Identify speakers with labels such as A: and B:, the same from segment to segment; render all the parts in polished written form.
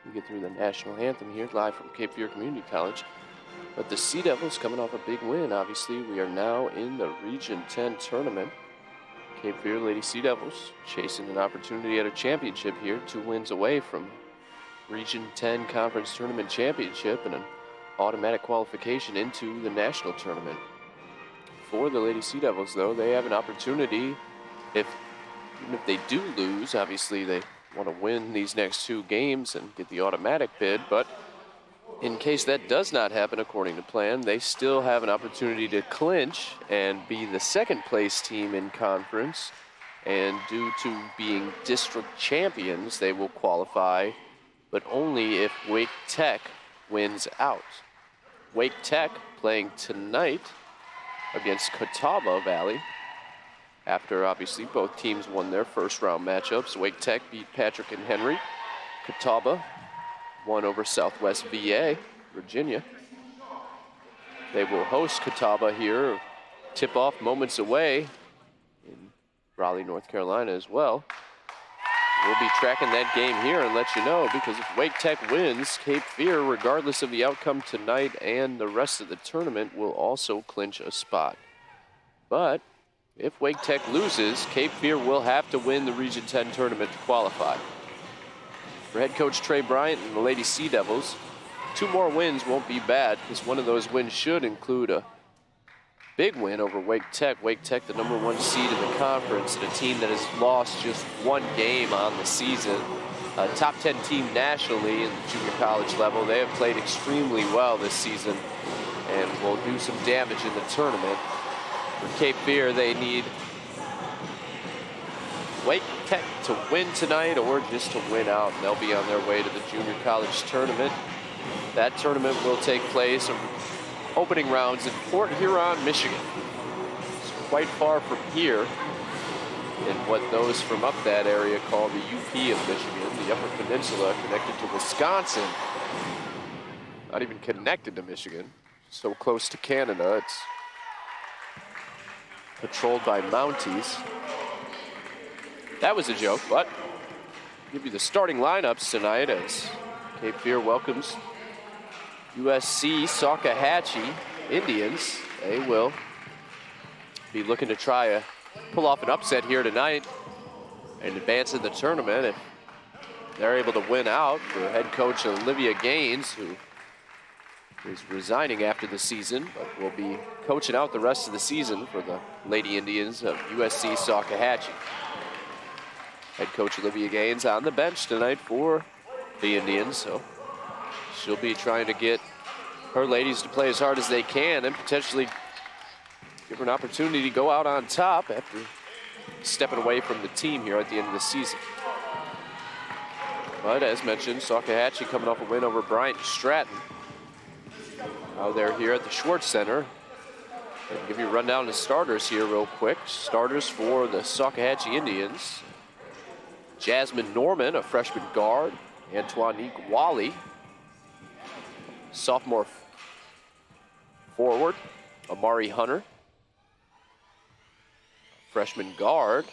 A: We get through the national anthem here, live from Cape Fear Community College. But the Sea Devils coming off a big win. Obviously, we are now in the Region 10 tournament. Cape Fear Lady Sea Devils chasing an opportunity at a championship here, 2 wins away from Region 10 Conference Tournament Championship and an automatic qualification into the national tournament. For the Lady Sea Devils, though, they have an opportunity. Even if they do lose, obviously they want to win these next 2 games and get the automatic bid, but in case that does not happen according to plan, they still have an opportunity to clinch and be the 2nd place team in conference, and due to being district champions, they will qualify, but only if Wake Tech wins out. Wake Tech playing tonight against Catawba Valley. After, obviously, both teams won their first-round matchups. Wake Tech beat Patrick and Henry. Catawba won over Southwest VA, Virginia. They will host Catawba here. Tip-off moments away in Raleigh, North Carolina as well. We'll be tracking that game here and let you know, because if Wake Tech wins, Cape Fear, regardless of the outcome tonight and the rest of the tournament, will also clinch a spot. But if Wake Tech loses, Cape Fear will have to win the Region 10 tournament to qualify. For head coach Trey Bryant and the Lady Sea Devils, 2 more wins won't be bad, because one of those wins should include a big win over Wake Tech. Wake Tech, the #1 seed in the conference, and a team that has lost just 1 game on the season. A top 10 team nationally in the junior college level. They have played extremely well this season and will do some damage in the tournament. For Cape Fear, they need Wake Tech to win tonight or just to win out, and they'll be on their way to the junior college tournament. That tournament will take place in opening rounds in Port Huron, Michigan. It's quite far from here in what those from up that area call the UP of Michigan, the Upper Peninsula, connected to Wisconsin. Not even connected to Michigan. So close to Canada, it's patrolled by Mounties. That was a joke, but I'll give you the starting lineups tonight as Cape Fear welcomes USC Salkehatchie Indians. They will be looking to try to pull off an upset here tonight and advance in the tournament if they're able to win out. For head coach Olivia Gaines, who is resigning after the season, but will be coaching out the rest of the season for the Lady Indians of USC Salkehatchie. Head coach Olivia Gaines on the bench tonight for the Indians, so she'll be trying to get her ladies to play as hard as they can and potentially give her an opportunity to go out on top after stepping away from the team here at the end of the season. But as mentioned, Salkehatchie coming off a win over Bryant and Stratton. Now they're here at the Schwartz Center. I'll give you a rundown of the starters here real quick. Starters for the Salkehatchie Indians: Jasmine Norman, a freshman guard; Antoinique Wally, sophomore forward; Amari Hunter, freshman guard;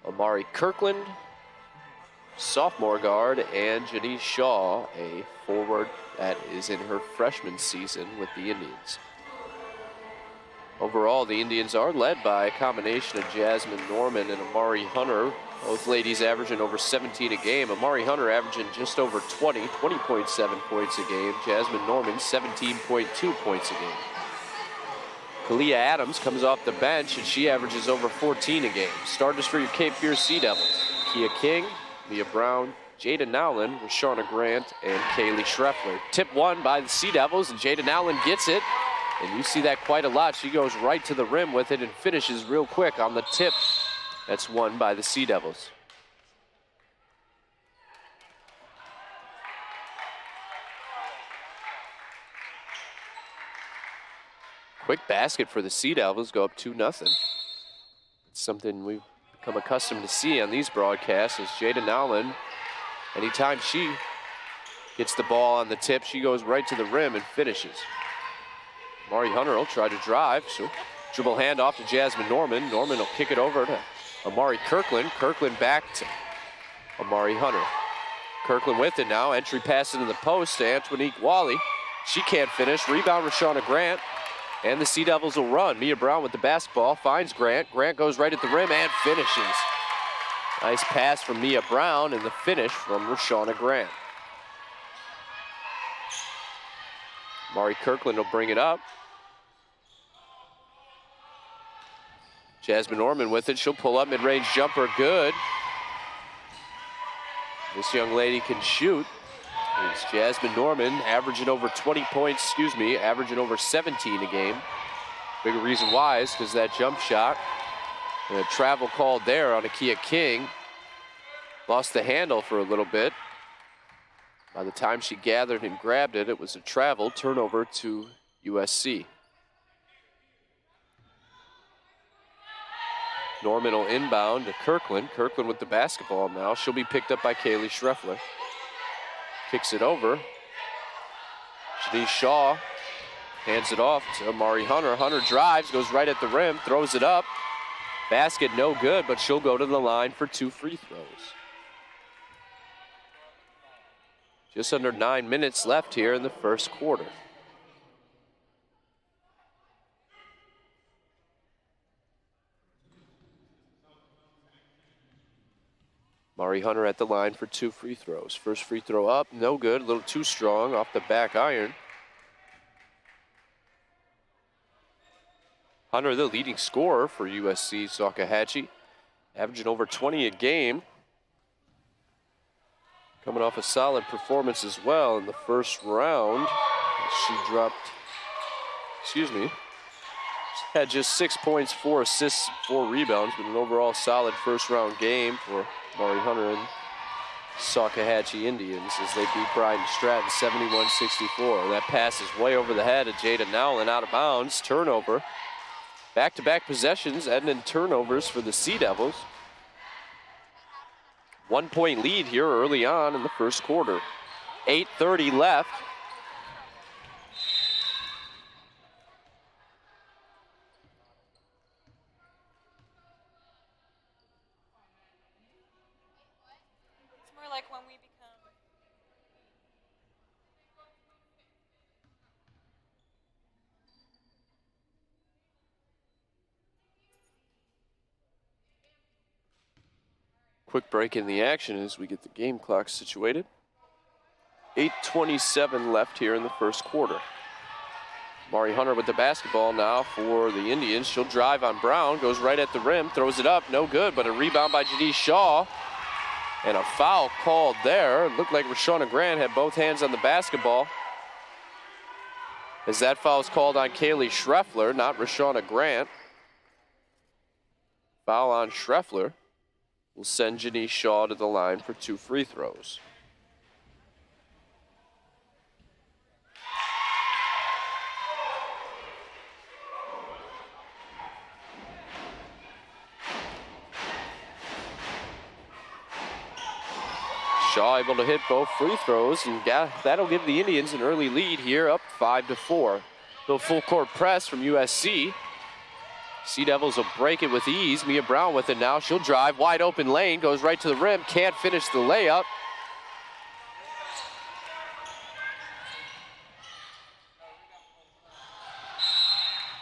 A: Amari Kirkland, sophomore guard; and Janice Shaw, a forward that is in her freshman season with the Indians. Overall, the Indians are led by a combination of Jasmine Norman and Amari Hunter, both ladies averaging over 17 a game. Amari Hunter averaging just over 20.7 points a game. Jasmine Norman, 17.2 points a game. Kalia Adams comes off the bench, and she averages over 14 a game. Starters for your Cape Fear Sea Devils: Kia King, Mia Brown, Jada Nowlin, Rashawna Grant, and Kaylee Schreffler. Tip won by the Sea Devils, and Jada Nowlin gets it. And you see that quite a lot. She goes right to the rim with it and finishes real quick on the tip. That's won by the Sea Devils. Quick basket for the Sea Devils, go up 2-0. It's something we've become accustomed to see on these broadcasts, as Jada Nowlin, anytime she gets the ball on the tip, she goes right to the rim and finishes. Amari Hunter will try to drive. She'll dribble handoff to Jasmine Norman. Norman will kick it over to Amari Kirkland. Kirkland back to Amari Hunter. Kirkland with it now. Entry pass into the post to Antonique Wally. She can't finish. Rebound, Rashawna Grant. And the Sea Devils will run. Mia Brown with the basketball. Finds Grant. Grant goes right at the rim and finishes. Nice pass from Mia Brown and the finish from Rashawna Grant. Mari Kirkland will bring it up. Jasmine Norman with it. She'll pull up. Mid-range jumper. Good. This young lady can shoot. It's Jasmine Norman averaging over 20 points, averaging over 17 a game. Big reason why is because that jump shot and a travel called there on Akia King. Lost the handle for a little bit. By the time she gathered and grabbed it, it was a travel turnover to USC. Norman will inbound to Kirkland. Kirkland with the basketball now. She'll be picked up by Kaylee Schreffler. Kicks it over. Shanice Shaw hands it off to Amari Hunter. Hunter drives, goes right at the rim, throws it up. Basket no good, but she'll go to the line for 2 free throws. Just under 9 minutes left here in the first quarter. Mari Hunter at the line for 2 free throws. First free throw up, no good, a little too strong off the back iron. Hunter, the leading scorer for USC Salkehatchie, averaging over 20 a game. Coming off a solid performance as well in the first round. She had just 6 points, 4 assists, 4 rebounds, but an overall solid first round game for Mari Hunter and Salkehatchie Indians as they beat Bryden Stratton 71-64. That pass is way over the head of Jada Nowlin, out of bounds, turnover. Back-to-back possessions, ending in turnovers for the Sea Devils. 1 point lead here early on in the first quarter. 8:30 left.
B: It's more like when we become
A: Quick break in the action as we get the game clock situated. 8:27 left here in the first quarter. Mari Hunter with the basketball now for the Indians. She'll drive on Brown, goes right at the rim, throws it up, no good, but a rebound by Janice Shaw. And a foul called there. It looked like Rashawna Grant had both hands on the basketball. As that foul is called on Kaylee Schreffler, not Rashawna Grant. Foul on Schreffler will send Janice Shaw to the line for 2 free throws. Shaw able to hit both free throws, and that'll give the Indians an early lead here, up 5-4. Little full court press from USC. Sea Devils will break it with ease. Mia Brown with it now. She'll drive, wide open lane, goes right to the rim, can't finish the layup.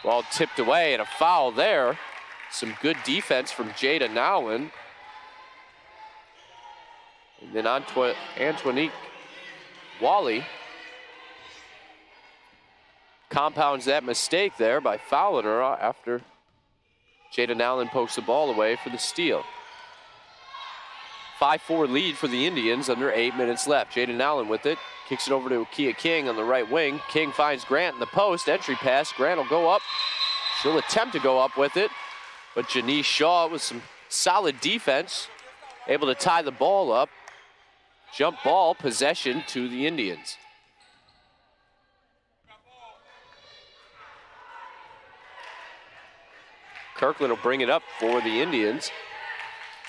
A: Ball tipped away and a foul there. Some good defense from Jada Nowlin. And then Antonique Wally compounds that mistake there by fouling her after Jada Nowlin pokes the ball away for the steal. 5-4 lead for the Indians under 8 minutes left. Jada Nowlin with it, kicks it over to Akia King on the right wing. King finds Grant in the post, entry pass. Grant will go up. She'll attempt to go up with it, but Janice Shaw with some solid defense, able to tie the ball up. Jump ball possession to the Indians. Kirkland will bring it up for the Indians.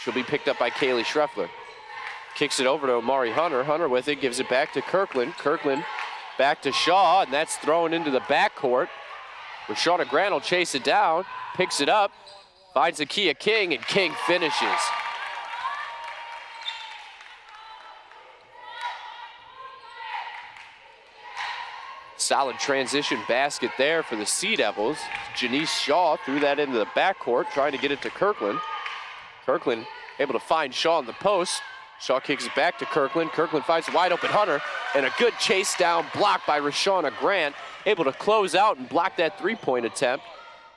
A: She'll be picked up by Kaylee Schreffler. Kicks it over to Amari Hunter. Hunter with it, gives it back to Kirkland. Kirkland back to Shaw, and that's thrown into the backcourt. Rashawna Grant will chase it down, picks it up, finds Akia King, and King finishes. Solid transition basket there for the Sea Devils. Janice Shaw threw that into the backcourt, trying to get it to Kirkland. Kirkland able to find Shaw in the post. Shaw kicks it back to Kirkland. Kirkland finds a wide open Hunter, and a good chase down block by Rashauna Grant. Able to close out and block that three-point attempt.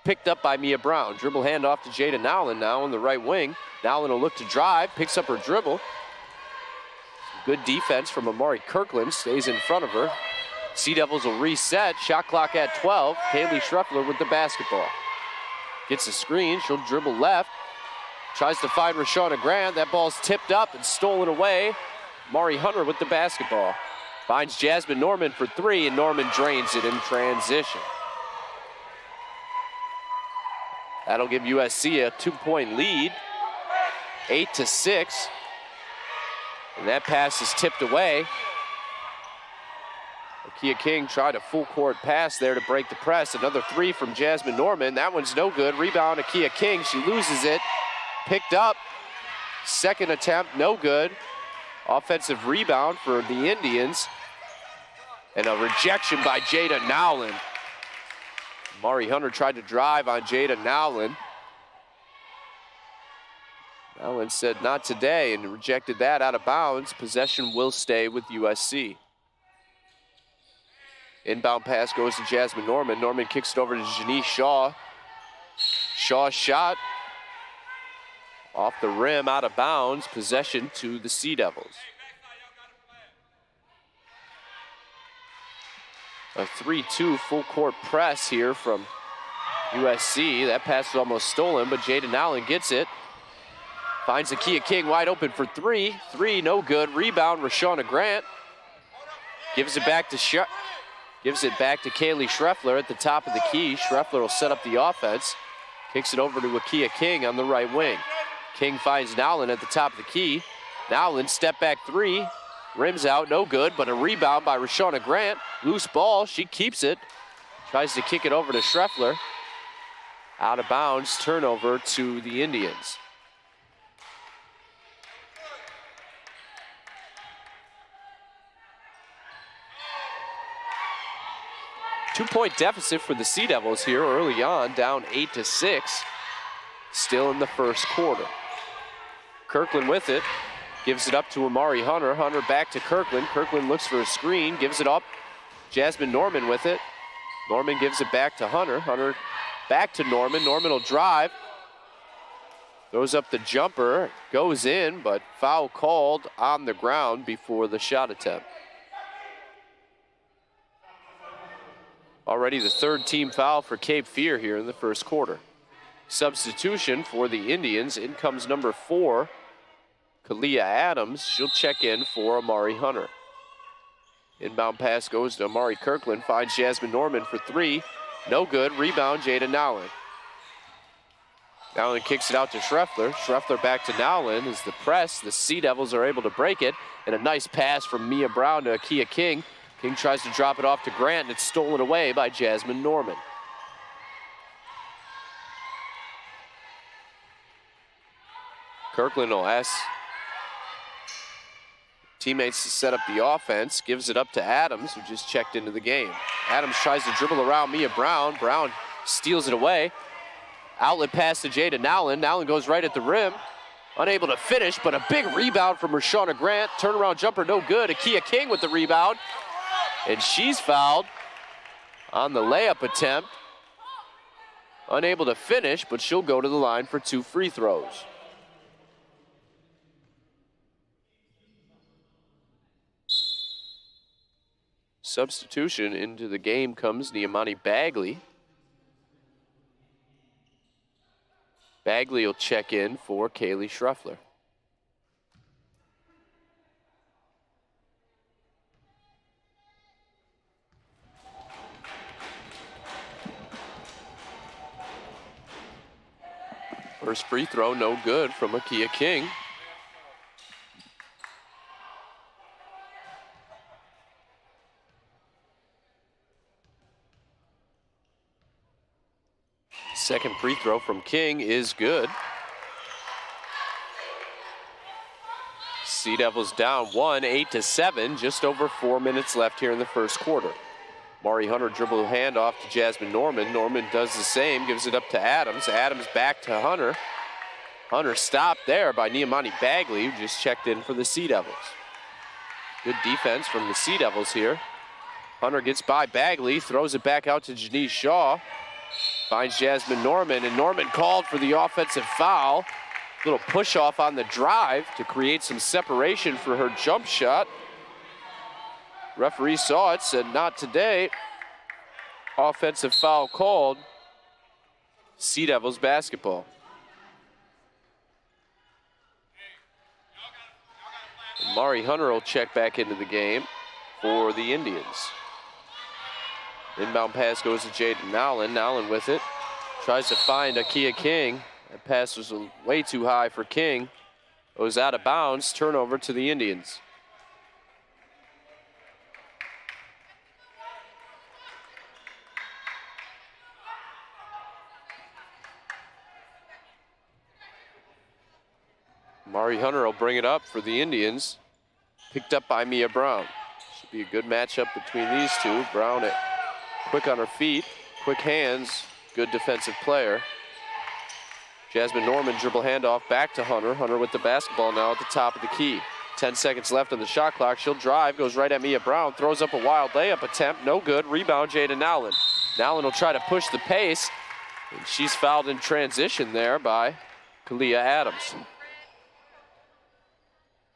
A: Picked up by Mia Brown. Dribble handoff to Jada Nowlin now on the right wing. Nowlin will look to drive, picks up her dribble. Good defense from Amari Kirkland, stays in front of her. Sea Devils will reset, shot clock at 12. Kaylee Schreffler with the basketball. Gets a screen, she'll dribble left. Tries to find Rashauna Grant, that ball's tipped up and stolen away. Mari Hunter with the basketball. Finds Jasmine Norman for three, and Norman drains it in transition. That'll give USC a 2-point lead, 8-6. And that pass is tipped away. Akia King tried a full court pass there to break the press. Another three from Jasmine Norman. That one's no good. Rebound Akia King. She loses it. Picked up. Second attempt, no good. Offensive rebound for the Indians. And a rejection by Jada Nowlin. Mari Hunter tried to drive on Jada Nowlin. Nowlin said not today and rejected that out of bounds. Possession will stay with USC. Inbound pass goes to Jasmine Norman. Norman kicks it over to Janice Shaw. Shaw's shot off the rim, out of bounds. Possession to the Sea Devils. A 3-2 full court press here from USC. That pass was almost stolen, but Jada Nowlin gets it. Finds Akia King wide open for three. Three, no good. Rebound, Rashauna Grant. Gives it back to Kaylee Schreffler at the top of the key. Schreffler will set up the offense. Kicks it over to Akia King on the right wing. King finds Nowlin at the top of the key. Nowlin, step back three. Rims out, no good, but a rebound by Rashauna Grant. Loose ball, she keeps it. Tries to kick it over to Schreffler. Out of bounds, turnover to the Indians. Two-point deficit for the Sea Devils here early on, down 8-6. Still in the first quarter. Kirkland with it. Gives it up to Amari Hunter. Hunter back to Kirkland. Kirkland looks for a screen, gives it up. Jasmine Norman with it. Norman gives it back to Hunter. Hunter back to Norman. Norman will drive. Throws up the jumper, goes in, but foul called on the ground before the shot attempt. Already the third team foul for Cape Fear here in the first quarter. Substitution for the Indians. In comes number 4, Kalia Adams. She'll check in for Amari Hunter. Inbound pass goes to Amari Kirkland. Finds Jasmine Norman for three. No good. Rebound, Jada Nowlin. Nowlin kicks it out to Schreffler. Schreffler back to Nowlin as the press. The Sea Devils are able to break it. And a nice pass from Mia Brown to Akia King. King tries to drop it off to Grant, and it's stolen away by Jasmine Norman. Kirkland will ask teammates to set up the offense, gives it up to Adams, who just checked into the game. Adams tries to dribble around Mia Brown. Brown steals it away. Outlet pass to Jada Nowlin. Nowlin goes right at the rim. Unable to finish, but a big rebound from Rashauna Grant. Turnaround jumper, no good. Akia King with the rebound. And she's fouled on the layup attempt. Unable to finish, but she'll go to the line for 2 free throws. Substitution into the game comes Niamani Bagley. Bagley will check in for Kaylee Schreffler. First free throw, no good from Akia King. Second free throw from King is good. Sea Devils down 1, 8-7, just over 4 minutes left here in the first quarter. Mari Hunter dribble handoff to Jasmine Norman. Norman does the same, gives it up to Adams. Adams back to Hunter. Hunter stopped there by Niamani Bagley, who just checked in for the Sea Devils. Good defense from the Sea Devils here. Hunter gets by Bagley, throws it back out to Janice Shaw. Finds Jasmine Norman, and Norman called for the offensive foul. Little push off on the drive to create some separation for her jump shot. Referee saw it, said not today. Offensive foul called. Sea Devils basketball. Mari Hunter will check back into the game for the Indians. Inbound pass goes to Jaden Nowlin. Nowlin with it. Tries to find Akia King. That pass was way too high for King. It was out of bounds. Turnover to the Indians. Mari Hunter will bring it up for the Indians. Picked up by Mia Brown. Should be a good matchup between these two. Brown quick on her feet, quick hands, good defensive player. Jasmine Norman dribble handoff back to Hunter. Hunter with the basketball now at the top of the key. 10 seconds left on the shot clock. She'll drive, goes right at Mia Brown, throws up a wild layup attempt, no good. Rebound, Jada Nowlin. Nowlin will try to push the pace, and she's fouled in transition there by Kalia Adams.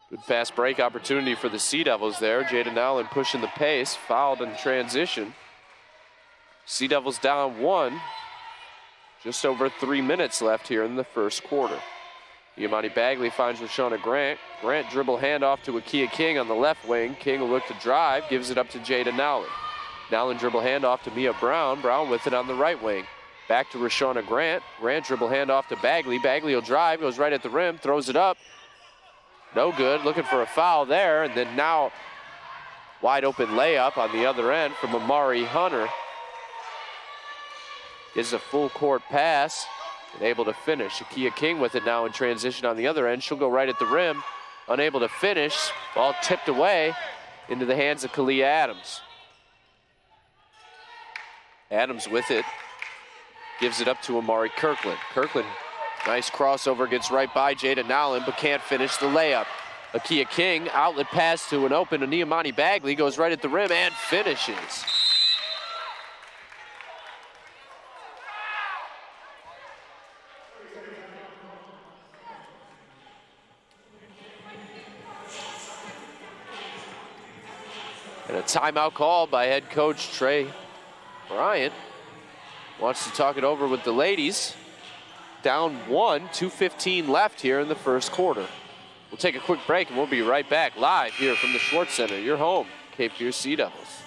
A: Good fast break opportunity for the Sea Devils there. Jada Nowlin pushing the pace, fouled in transition. Sea Devils down 1. Just over 3 minutes left here in the first quarter. Niamani Bagley finds Rashona Grant. Grant dribble handoff to Akia King on the left wing. King will look to drive, gives it up to Jada Nowlin. Nowlin dribble handoff to Mia Brown. Brown with it on the right wing. Back to Rashona Grant. Grant dribble handoff to Bagley. Bagley will drive, goes right at the rim, throws it up. No good, looking for a foul there, and then now wide open layup on the other end from Amari Hunter. Is a full court pass and able to finish. Akia King with it now in transition on the other end. She'll go right at the rim, unable to finish. Ball tipped away into the hands of Kalia Adams. Adams with it, gives it up to Amari Kirkland. Kirkland, nice crossover, gets right by Jada Nowlin, but can't finish the layup. Akia King, outlet pass to an open to Niamani Bagley, goes right at the rim and finishes. And a timeout called by head coach Trey Bryant. Wants to talk it over with the ladies. Down 1, 2:15 left here in the first quarter. We'll take a quick break and we'll be right back live here from the Schwartz Center, your home, Cape Fear Sea Devils.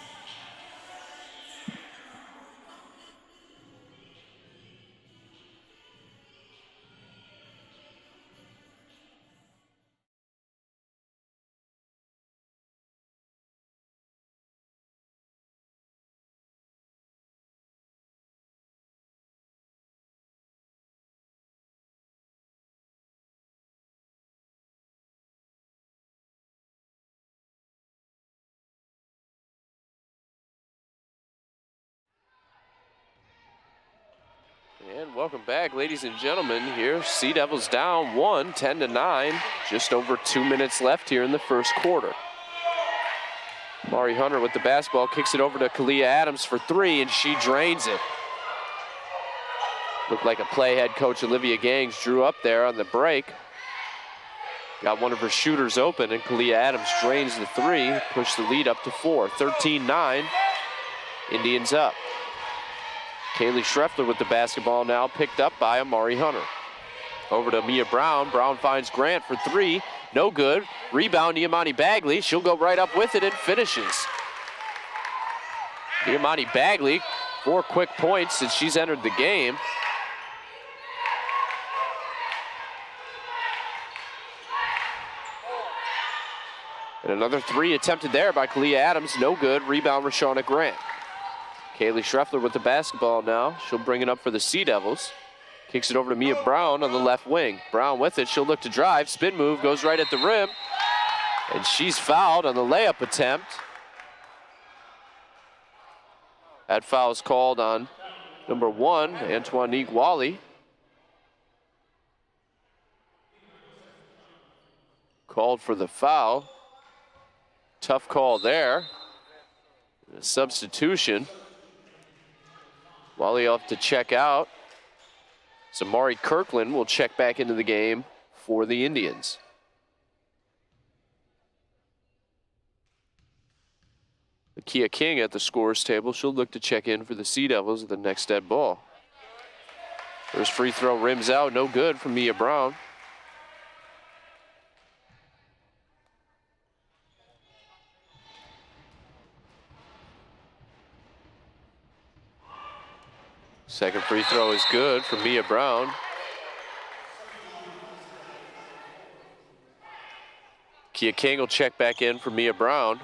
A: And welcome back, ladies and gentlemen. Here, Sea Devils down 1, 10-9. Just over 2 minutes left here in the first quarter. Mari Hunter with the basketball, kicks it over to Kalia Adams for 3, and she drains it. Looked like a play head coach Olivia Gangs drew up there on the break. Got one of her shooters open, and Kalia Adams drains the 3, pushed the lead up to 4. 13-9, Indians up. Kaylee Schreffler with the basketball now, picked up by Amari Hunter. Over to Mia Brown. Brown finds Grant for 3. No good. Rebound, Niamani Bagley. She'll go right up with it and finishes. Niamani Bagley, 4 quick points since she's entered the game. And another 3 attempted there by Kalia Adams. No good. Rebound, Rashona Grant. Kaylee Schreffler with the basketball now. She'll bring it up for the Sea Devils. Kicks it over to Mia Brown on the left wing. Brown with it. She'll look to drive. Spin move. Goes right at the rim. And she's fouled on the layup attempt. That foul is called on number 1, Antoine Wally. Called for the foul. Tough call there. A substitution. Wally off to check out. So Mari Kirkland will check back into the game for the Indians. Kia King at the scorer's table. She'll look to check in for the Sea Devils at the next dead ball. First free throw rims out, no good from Mia Brown. Second free throw is good for Mia Brown. Kia King will check back in for Mia Brown.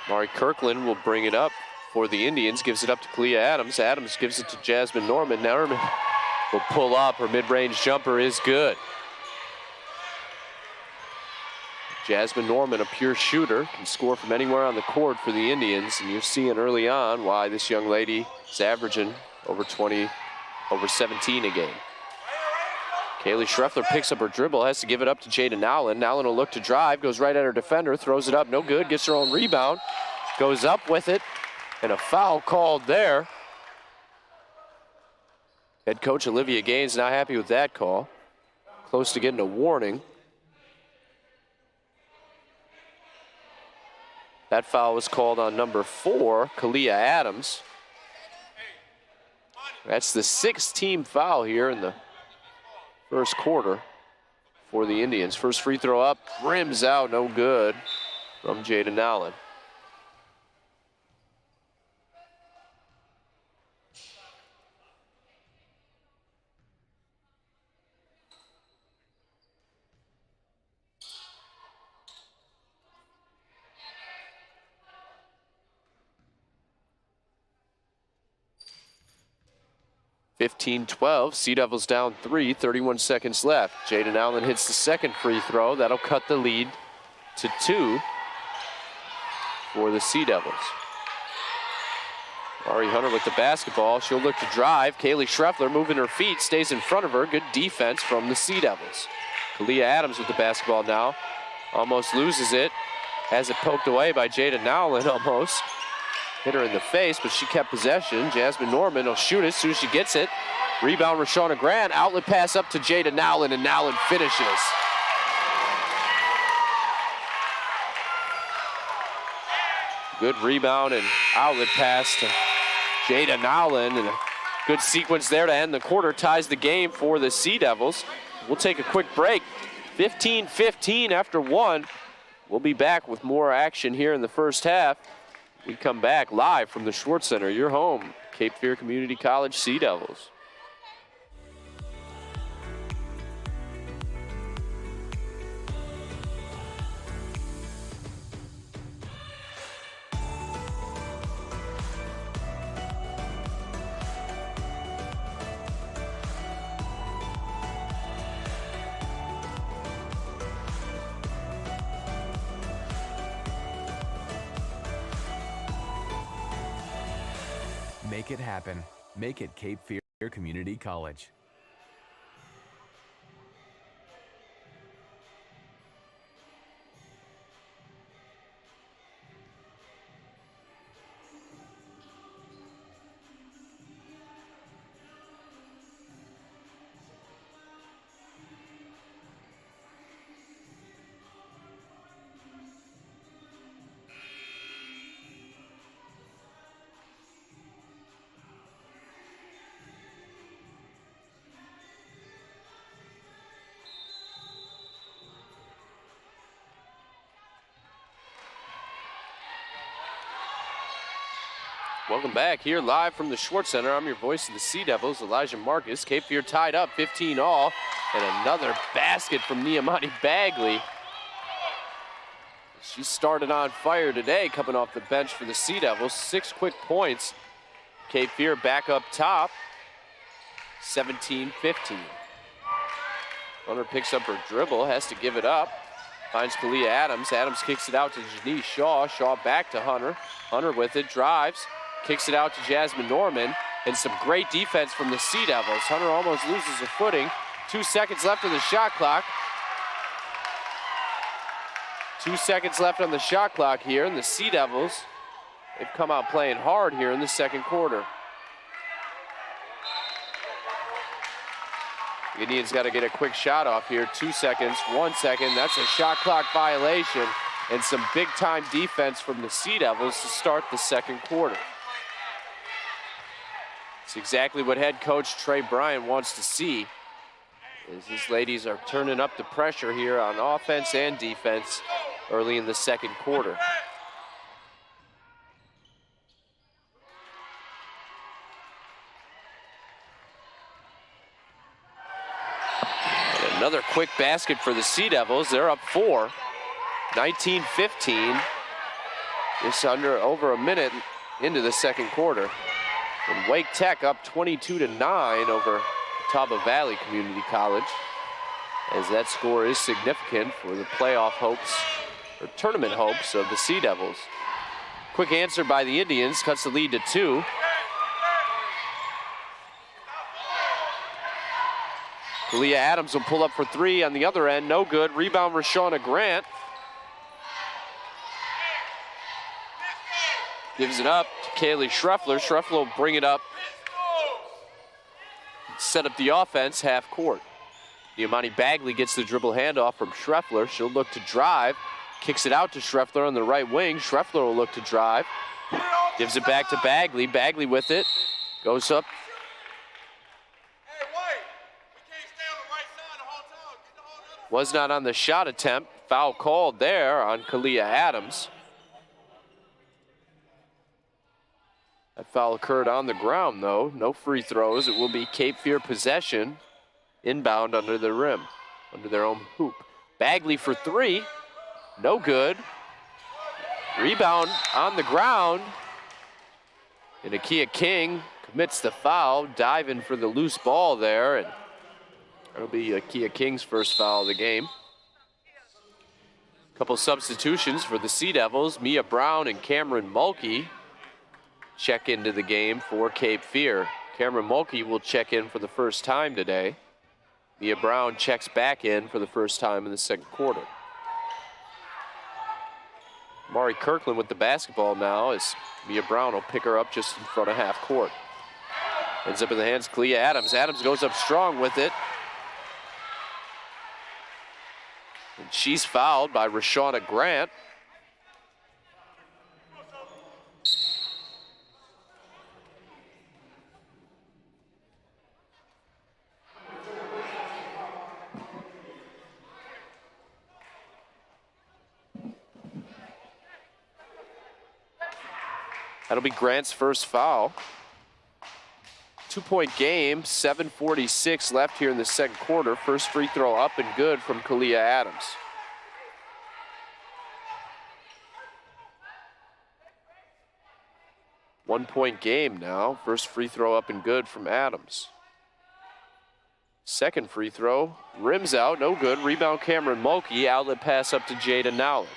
A: Mari Kirkland will bring it up for the Indians, gives it up to Kalia Adams. Adams gives it to Jasmine Norman. Norman will pull up. Her mid-range jumper is good. Jasmine Norman, a pure shooter, can score from anywhere on the court for the Indians. And you're seeing early on why this young lady is averaging over 17 a game. Kaylee Schreffler picks up her dribble, has to give it up to Jada Nowlin. Nowlin will look to drive, goes right at her defender, throws it up, no good, gets her own rebound, goes up with it, and a foul called there. Head coach Olivia Gaines not happy with that call. Close to getting a warning. That foul was called on number 4, Kalia Adams. That's the 6th team foul here in the first quarter for the Indians. First free throw up, rims out, no good from Jada Nowlin. (15-12), Sea Devils down 3, 31 seconds left. Jada Nowlin hits the second free throw. That'll cut the lead to 2 for the Sea Devils. Ari Hunter with the basketball. She'll look to drive. Kaylee Schreffler moving her feet, stays in front of her. Good defense from the Sea Devils. Kalia Adams with the basketball now. Almost loses it. Has it poked away by Jada Nowlin almost. Hit her in the face, but she kept possession. Jasmine Norman will shoot it as soon as she gets it. Rebound, Rashawna Grant. Outlet pass up to Jada Nowlin, and Nowlin finishes. Good rebound and outlet pass to Jada Nowlin, and a good sequence there to end the quarter. Ties the game for the Sea Devils. We'll take a quick break. 15-15 after 1. We'll be back with more action here in the first half. We come back live from the Schwartz Center, your home, Cape Fear Community College Sea Devils.
C: Make it happen. Make it Cape Fear Community College.
A: Welcome back here live from the Schwartz Center. I'm your voice of the Sea Devils, Elijah Marcus. Cape Fear tied up 15-all, and another basket from Niamani Bagley. She started on fire today, coming off the bench for the Sea Devils. 6 quick points. Cape Fear back up top, 17-15. Hunter picks up her dribble, has to give it up. Finds Kalia Adams. Adams kicks it out to Janice Shaw. Shaw back to Hunter. Hunter with it, drives, kicks it out to Jasmine Norman. And some great defense from the Sea Devils. Hunter almost loses her footing. 2 seconds left on the shot clock. 2 seconds left on the shot clock here, and the Sea Devils, they've come out playing hard here in the second quarter. The Indians got to get a quick shot off here. 2 seconds, 1 second. That's a shot clock violation, and some big-time defense from the Sea Devils to start the second quarter. It's exactly what head coach Trey Bryant wants to see, as these ladies are turning up the pressure here on offense and defense early in the second quarter. And another quick basket for the Sea Devils. They're up 4, 19-15. Just over a minute into the second quarter. And Wake Tech up 22-9 over Catawba Valley Community College, as that score is significant for the playoff hopes, or tournament hopes, of the Sea Devils. Quick answer by the Indians, cuts the lead to 2. Kalia Adams will pull up for 3 on the other end, no good. Rebound Rashauna Grant. Gives it up to Kaylee Schreffler. Schreffler will bring it up, set up the offense half court. Diamante Bagley gets the dribble handoff from Schreffler. She'll look to drive, kicks it out to Schreffler on the right wing. Schreffler will look to drive, gives it back to Bagley. Bagley with it, goes up. Was not on the shot attempt. Foul called there on Kalia Adams. That foul occurred on the ground, though. No free throws. It will be Cape Fear possession. Inbound under the rim, under their own hoop. Bagley for 3. No good. Rebound on the ground. And Akia King commits the foul, diving for the loose ball there. And that'll be Akia King's first foul of the game. Couple substitutions for the Sea Devils. Mia Brown and Cameron Mulkey check into the game for Cape Fear. Cameron Mulkey will check in for the first time today. Mia Brown checks back in for the first time in the second quarter. Mari Kirkland with the basketball now, as Mia Brown will pick her up just in front of half court. Ends up in the hands of Kalia Adams. Adams goes up strong with it. And she's fouled by Rashauna Grant. That'll be Grant's first foul. 2-point game, 7:46 left here in the second quarter. First free throw up and good from Kalia Adams. One-point game now. First free throw up and good from Adams. Second free throw, rims out, no good. Rebound Cameron Mulkey, outlet pass up to Jada Nowlin.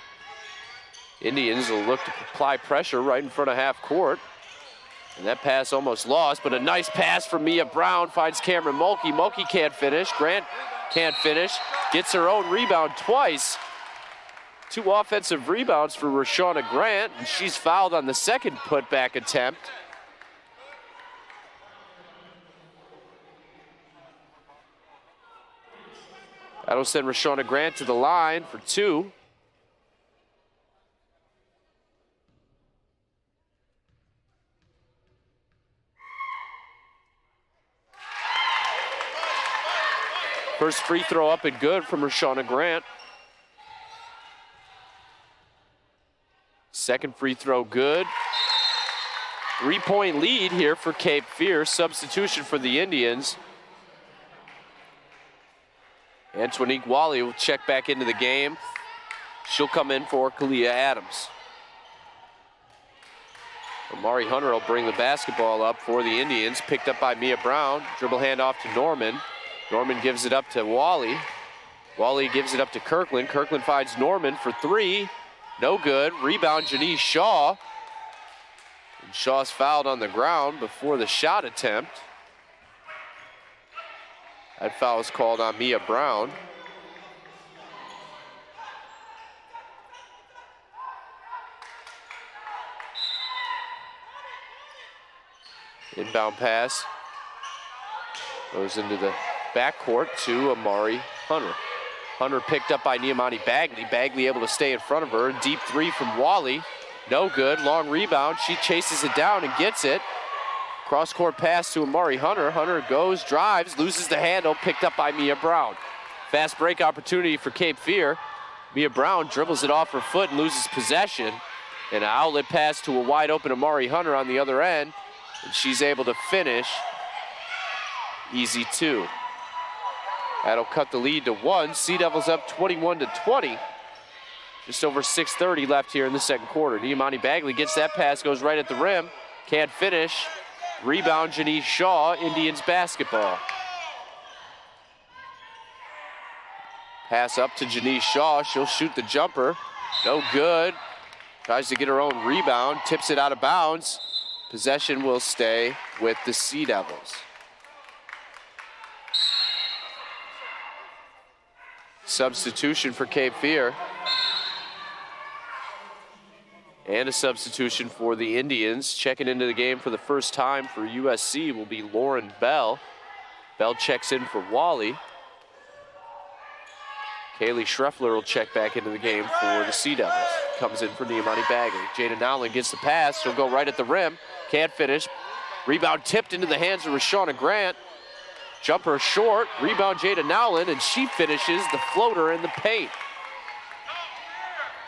A: Indians will look to apply pressure right in front of half court. And that pass almost lost, but a nice pass from Mia Brown finds Cameron Mulkey. Mulkey can't finish. Grant can't finish. Gets her own rebound twice. 2 offensive rebounds for Rashauna Grant, and she's fouled on the second putback attempt. That'll send Rashauna Grant to the line for 2. First free throw up and good from Rashauna Grant. Second free throw good. 3-point lead here for Cape Fear. Substitution for the Indians. Antoinique Wally will check back into the game. She'll come in for Kalia Adams. Amari Hunter will bring the basketball up for the Indians. Picked up by Mia Brown. Dribble handoff to Norman. Norman gives it up to Wally. Wally gives it up to Kirkland. Kirkland finds Norman for three. No good. Rebound, Janice Shaw. And Shaw's fouled on the ground before the shot attempt. That foul is called on Mia Brown. Inbound pass goes into the backcourt to Amari Hunter. Hunter picked up by Niamani Bagley. Bagley able to stay in front of her. Deep three from Wally. No good. Long rebound. She chases it down and gets it. Cross-court pass to Amari Hunter. Hunter goes, drives, loses the handle. Picked up by Mia Brown. Fast break opportunity for Cape Fear. Mia Brown dribbles it off her foot and loses possession. And an outlet pass to a wide open Amari Hunter on the other end. And she's able to finish. Easy two. That'll cut the lead to one. Sea Devils up 21-20. Just over 6:30 left here in the second quarter. Niamani Bagley gets that pass, goes right at the rim. Can't finish. Rebound, Janice Shaw, Indians basketball. Pass up to Janice Shaw. She'll shoot the jumper. No good. Tries to get her own rebound. Tips it out of bounds. Possession will stay with the Sea Devils. Substitution for Cape Fear. And a substitution for the Indians. Checking into the game for the first time for USC will be Lauren Bell. Bell checks in for Wally. Kaylee Schreffler will check back into the game for the Sea Devils. Comes in for Niamani Bagley. Jada Nowlin gets the pass. She'll go right at the rim. Can't finish. Rebound tipped into the hands of Rashawna Grant. Jumper short. Rebound Jada Nowlin, and she finishes the floater in the paint.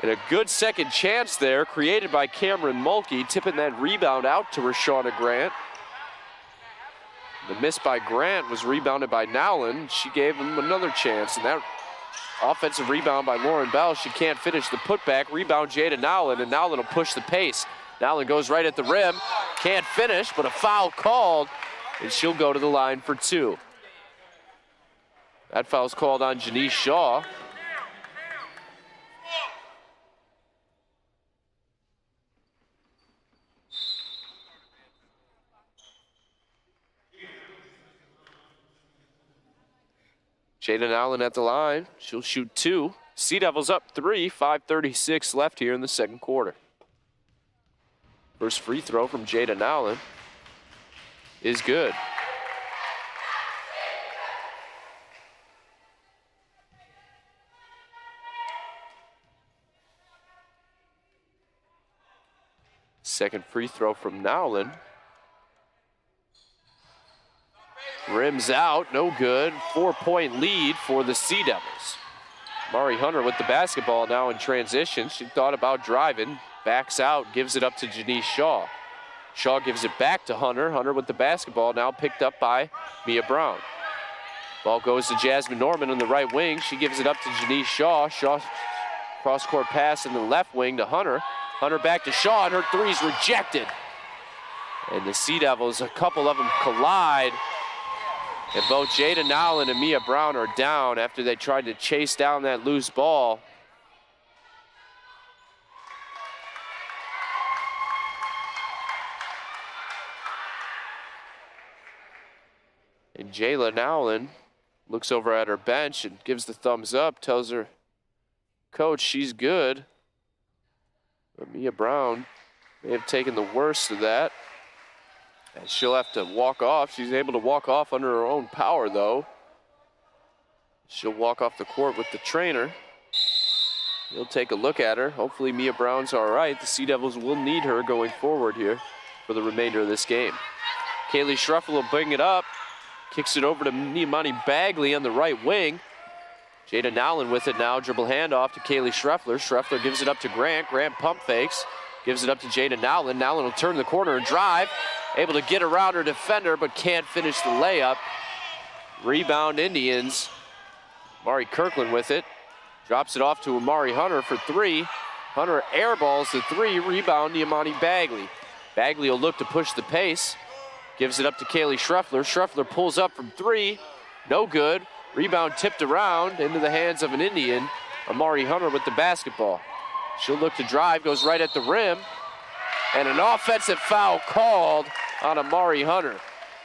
A: And a good second chance there created by Cameron Mulkey, tipping that rebound out to Rashawna Grant. The miss by Grant was rebounded by Nowlin. She gave him another chance, and that offensive rebound by Lauren Bell. She can't finish the putback. Rebound Jada Nowlin, and Nowlin will push the pace. Nowlin goes right at the rim. Can't finish, but a foul called, and she'll go to the line for two. That foul's called on Janice Shaw. Jada Nowlin at the line. She'll shoot two. Sea Devils up three. 5:36 left here in the second quarter. First free throw from Jada Nowlin is good. Second free throw from Nowlin. Rims out, no good. 4-point lead for the Sea Devils. Mari Hunter with the basketball now in transition. She thought about driving, backs out, gives it up to Janice Shaw. Shaw gives it back to Hunter. Hunter with the basketball now picked up by Mia Brown. Ball goes to Jasmine Norman on the right wing. She gives it up to Janice Shaw. Shaw cross-court pass in the left wing to Hunter. Hunter back to Shaw, and her three's rejected. And the Sea Devils, a couple of them collide. And both Jada Nowlin and Mia Brown are down after they tried to chase down that loose ball. And Jayla Nowlin looks over at her bench and gives the thumbs up, tells her coach she's good. But Mia Brown may have taken the worst of that. And she'll have to walk off. She's able to walk off under her own power, though. She'll walk off the court with the trainer. He'll take a look at her. Hopefully Mia Brown's all right. The Sea Devils will need her going forward here for the remainder of this game. Kaylee Schreffler will bring it up. Kicks it over to Niamani Bagley on the right wing. Jada Nowlin with it now. Dribble handoff to Kaylee Schreffler. Schreffler gives it up to Grant. Grant pump fakes. Gives it up to Jada Nowlin. Nowlin will turn the corner and drive. Able to get around her defender, but can't finish the layup. Rebound Indians. Mari Kirkland with it. Drops it off to Amari Hunter for three. Hunter airballs the three. Rebound Niamani Bagley. Bagley will look to push the pace. Gives it up to Kaylee Schreffler. Schreffler pulls up from three. No good. Rebound tipped around into the hands of an Indian. Amari Hunter with the basketball. She'll look to drive, goes right at the rim. And an offensive foul called on Amari Hunter.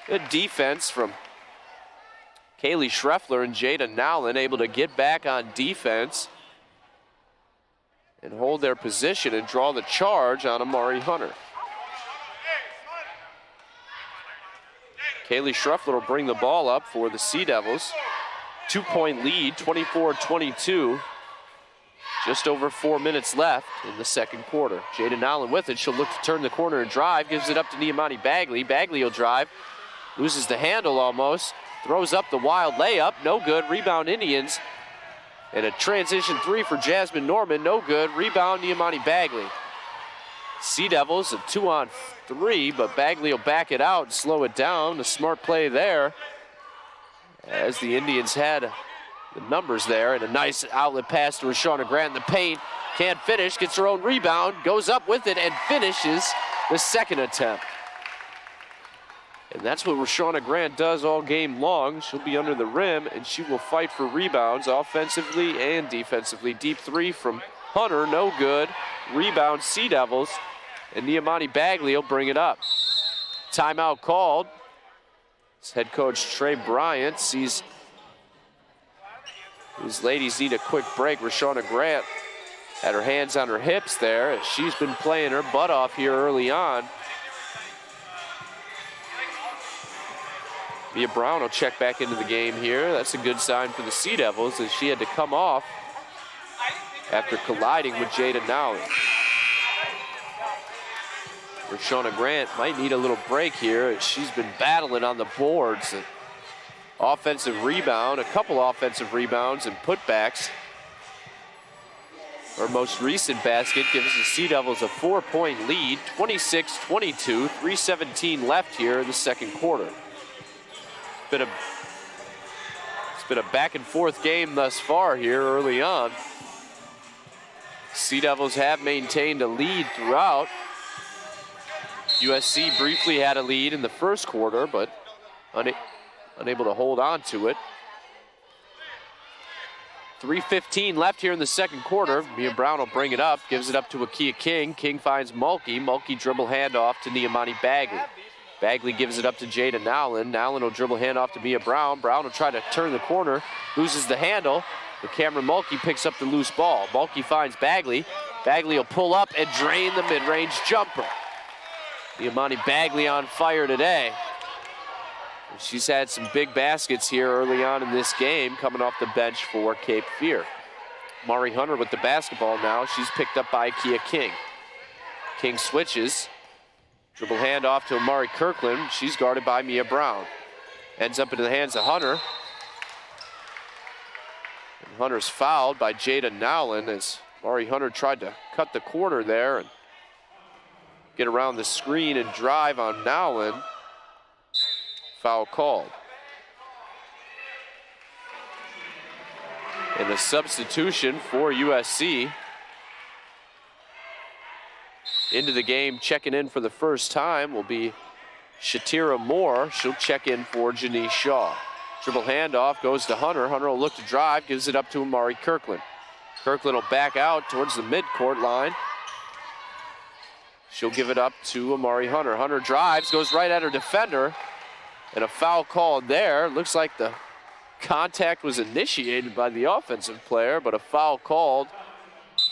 A: Good defense from Kaylee Schreffler and Jada Nowlin, able to get back on defense and hold their position and draw the charge on Amari Hunter. Kaylee Schreffler will bring the ball up for the Sea Devils. 2-point lead, 24-22. Just over 4 minutes left in the second quarter. Jada Nowlin with it. She'll look to turn the corner and drive. Gives it up to Niamani Bagley. Bagley will drive. Loses the handle almost. Throws up the wild layup. No good. Rebound Indians. And a transition three for Jasmine Norman. No good. Rebound Niamani Bagley. Sea Devils a 2-on-3, but Bagley will back it out and slow it down. A smart play there as the Indians had the numbers there, and a nice outlet pass to Rashawna Grant in the paint. Can't finish, gets her own rebound, goes up with it, and finishes the second attempt. And that's what Rashawna Grant does all game long. She'll be under the rim, and she will fight for rebounds offensively and defensively. Deep three from Hunter, no good. Rebound Sea Devils, and Niamani Bagley will bring it up. Timeout called. Head coach Trey Bryant sees these ladies need a quick break. Rashawna Grant had her hands on her hips there as she's been playing her butt off here early on. Mia Brown will check back into the game here. That's a good sign for the Sea Devils as she had to come off after colliding with Jada Nowlin. Rashawna Grant might need a little break here as she's been battling on the boards. Offensive rebound, a couple offensive rebounds and putbacks. Her most recent basket gives the Sea Devils a 4-point lead, 26-22, 3:17 left here in the second quarter. It's been a back and forth game thus far here early on. Sea Devils have maintained a lead throughout. USC briefly had a lead in the first quarter, but unable to hold on to it. 3:15 left here in the second quarter. Mia Brown will bring it up, gives it up to Akia King. King finds Mulkey. Mulkey dribble handoff to Niamani Bagley. Bagley gives it up to Jada Nowlin. Nowlin will dribble handoff to Mia Brown. Brown will try to turn the corner, loses the handle. But Cameron Mulkey picks up the loose ball. Mulkey finds Bagley. Bagley will pull up and drain the mid-range jumper. Niamani Bagley on fire today. She's had some big baskets here early on in this game, coming off the bench for Cape Fear. Mari Hunter with the basketball now. She's picked up by Kia King. King switches. Dribble handoff to Amari Kirkland. She's guarded by Mia Brown. Ends up into the hands of Hunter. And Hunter's fouled by Jada Nowlin as Mari Hunter tried to cut the corner there and get around the screen and drive on Nowlin. Foul called. And a substitution for USC. Into the game, checking in for the first time will be Shatira Moore. She'll check in for Janice Shaw. Dribble handoff goes to Hunter. Hunter will look to drive, gives it up to Amari Kirkland. Kirkland will back out towards the midcourt line. She'll give it up to Amari Hunter. Hunter drives, goes right at her defender. And a foul called there. Looks like the contact was initiated by the offensive player, but a foul called.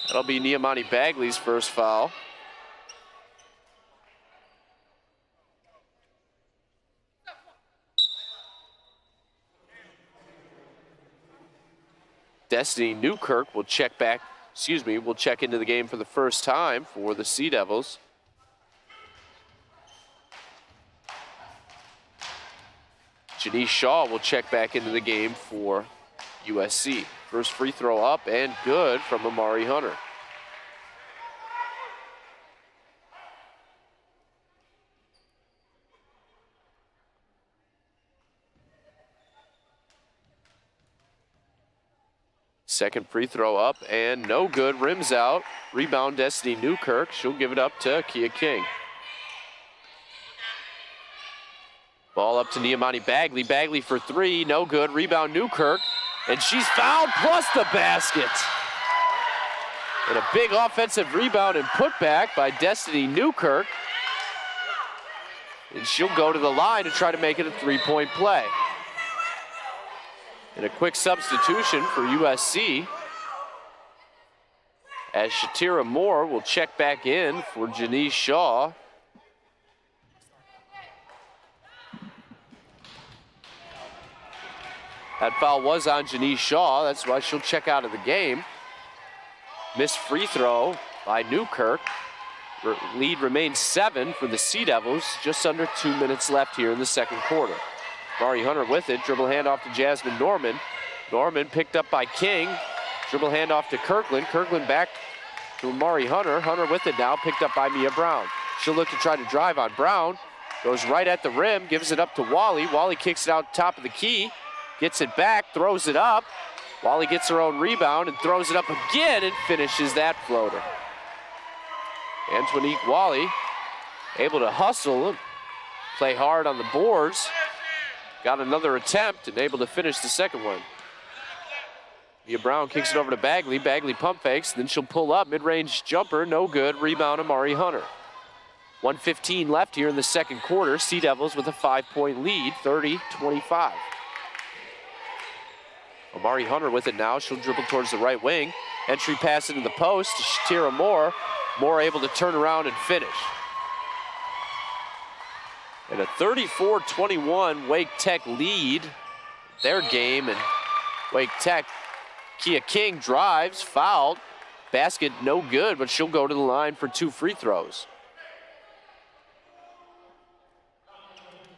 A: That'll be Niamani Bagley's first foul. Destiny Newkirk will check into the game for the first time for the Sea Devils. Janice Shaw will check back into the game for USC. First free throw up and good from Amari Hunter. Second free throw up and no good, rims out. Rebound Destiny Newkirk. She'll give it up to Kia King. Ball up to Niamani Bagley. Bagley for three, no good. Rebound Newkirk, and she's fouled plus the basket. And a big offensive rebound and putback by Destiny Newkirk. And she'll go to the line to try to make it a three-point play. And a quick substitution for USC, as Shatira Moore will check back in for Janice Shaw. That foul was on Janice Shaw. That's why she'll check out of the game. Missed free throw by Newkirk. Lead remains 7 for the Sea Devils. Just under 2 minutes left here in the second quarter. Mari Hunter with it. Dribble handoff to Jasmine Norman. Norman picked up by King. Dribble handoff to Kirkland. Kirkland back to Mari Hunter. Hunter with it now, picked up by Mia Brown. She'll look to try to drive on Brown. Goes right at the rim, gives it up to Wally. Wally kicks it out top of the key. Gets it back, throws it up. Wally gets her own rebound and throws it up again and finishes that floater. Antonique Wally able to hustle and play hard on the boards. Got another attempt and able to finish the second one. Mia Brown kicks it over to Bagley. Bagley pump fakes, then she'll pull up. Mid-range jumper, no good. Rebound, Amari Hunter. 1:15 left here in the second quarter. Sea Devils with a 5-point lead, 30-25. Amari Hunter with it now. She'll dribble towards the right wing. Entry pass into the post to Shatira Moore. Moore able to turn around and finish. And a 34-21 Wake Tech lead. Their game, and Wake Tech, Kia King drives, fouled. Basket no good, but she'll go to the line for 2 free throws.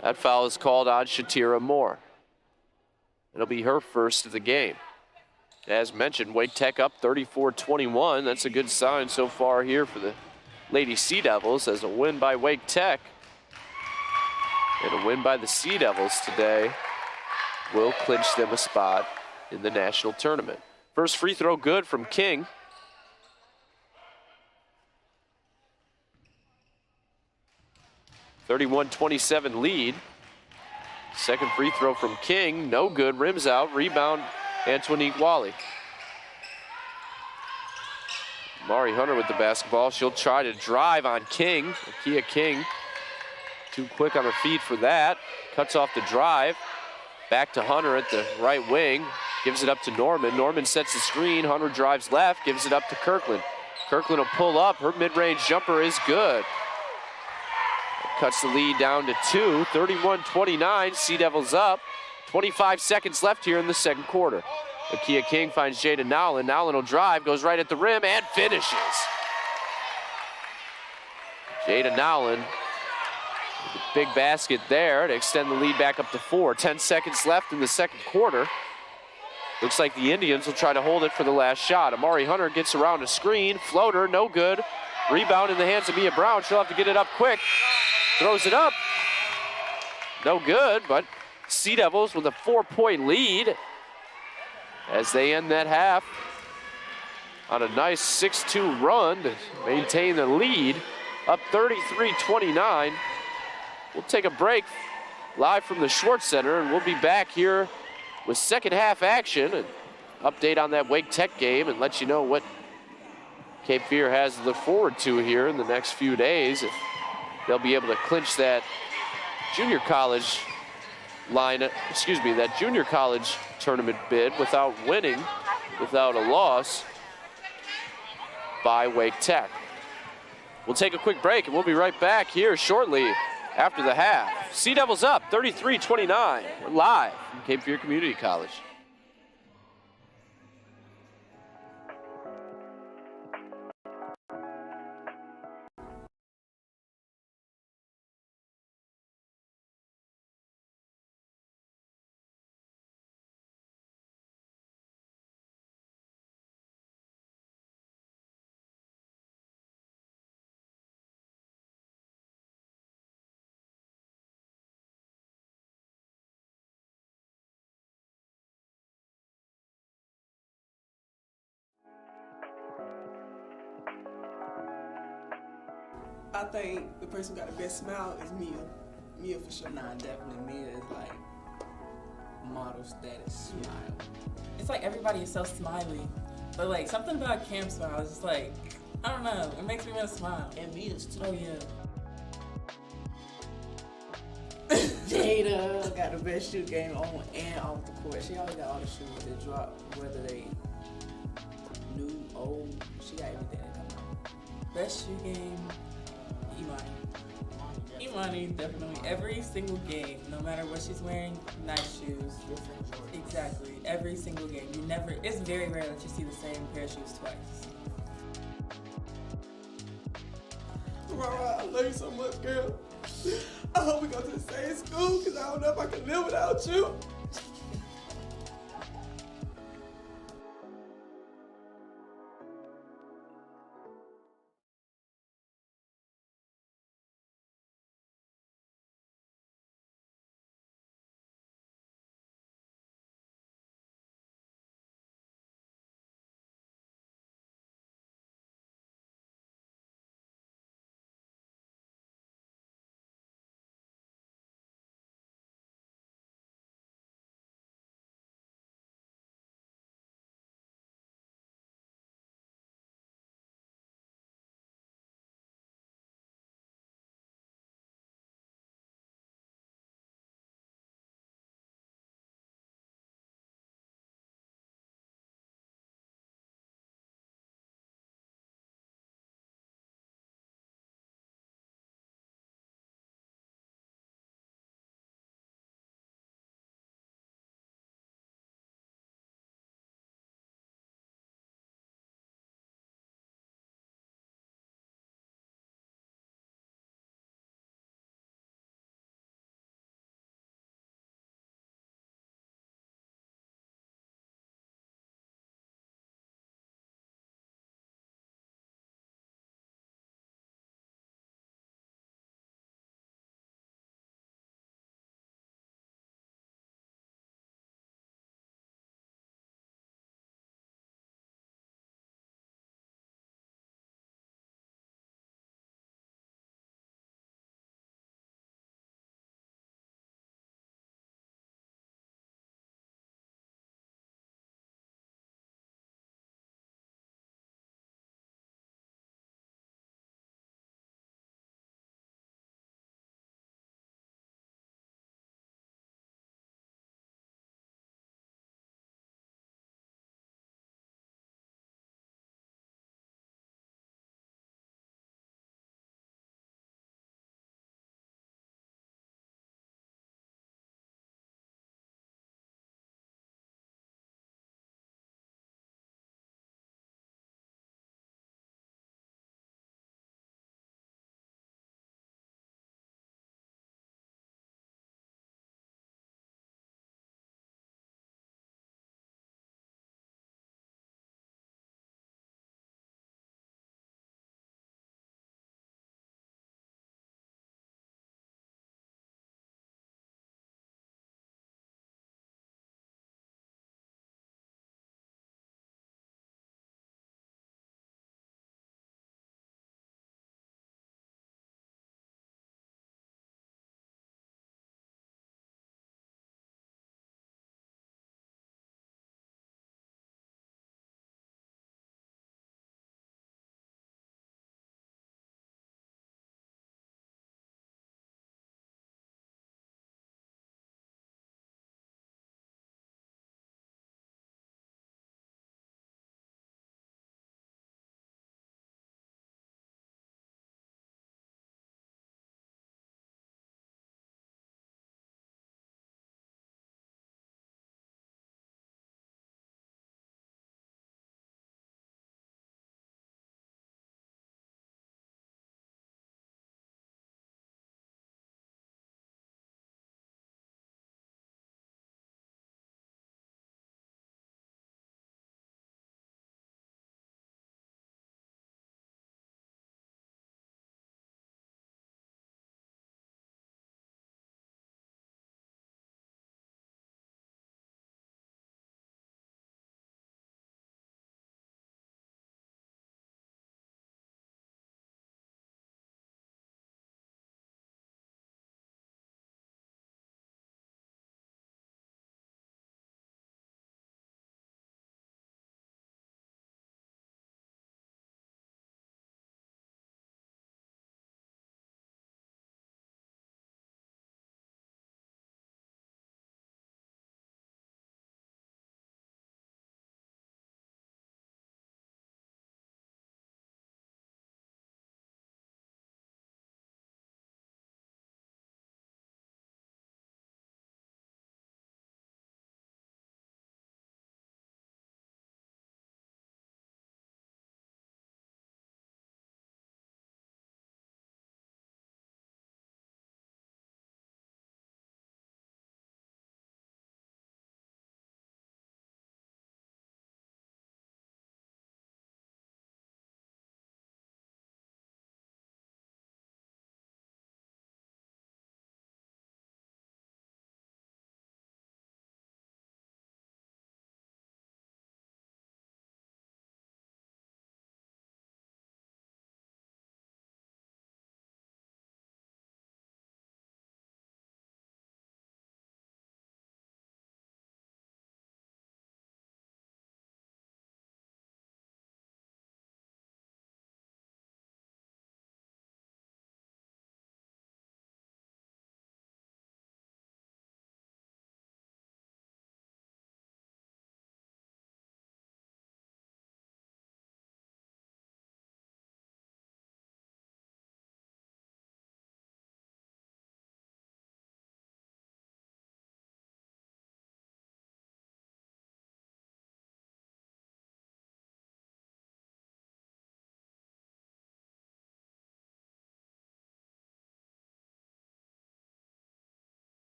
A: That foul is called on Shatira Moore. It'll be her first of the game. As mentioned, Wake Tech up 34-21. That's a good sign so far here for the Lady Sea Devils, as a win by Wake Tech and a win by the Sea Devils today will clinch them a spot in the national tournament. First free throw good from King. (31-27) lead. Second free throw from King, no good, rims out. Rebound, Antonique Wally. Mari Hunter with the basketball. She'll try to drive on King. Kia King, too quick on her feet for that. Cuts off the drive. Back to Hunter at the right wing. Gives it up to Norman. Norman sets the screen. Hunter drives left, gives it up to Kirkland. Kirkland will pull up. Her mid-range jumper is good. Cuts the lead down to 2, 31-29, Sea Devils up. 25 seconds left here in the second quarter. Akia King finds Jada Nowlin. Nowlin will drive, goes right at the rim, and finishes. Jada Nowlin, with a big basket there to extend the lead back up to 4. 10 seconds left in the second quarter. Looks like the Indians will try to hold it for the last shot. Amari Hunter gets around a screen, floater, no good. Rebound in the hands of Mia Brown. She'll have to get it up quick. Throws it up. No good, but Sea Devils with a 4-point lead as they end that half on a nice 6-2 run to maintain the lead, up 33-29. We'll take a break live from the Schwartz Center, and we'll be back here with second half action and update on that Wake Tech game and let you know what Cape Fear has to look forward to here in the next few days. If they'll be able to clinch that junior college that junior college tournament bid without winning, without a loss by Wake Tech. We'll take a quick break and we'll be right back here shortly after the half. Sea Devils up 33-29. We're live from Cape Fear Community College.
D: I think the person who got the best smile is Mia. Mia for sure.
E: Nah, definitely Mia is like model status smile.
D: It's like everybody is so smiley, but like something about Cam smile is just like, I don't know, it makes me want to smile.
E: And Mia's too.
D: Oh yeah.
E: Jada got the best shoe game on and off the court. She always got all the shoes that drop, whether they new, old. She got everything that come out.
D: Best shoe game, Imani, definitely. Every single game, no matter what she's wearing, nice shoes.
E: Different Jordans.
D: Exactly. Every single game. It's very rare that you see the same pair of shoes twice.
F: Rara, I love you so much, girl. I hope we go to the same school, because I don't know if I can live without you.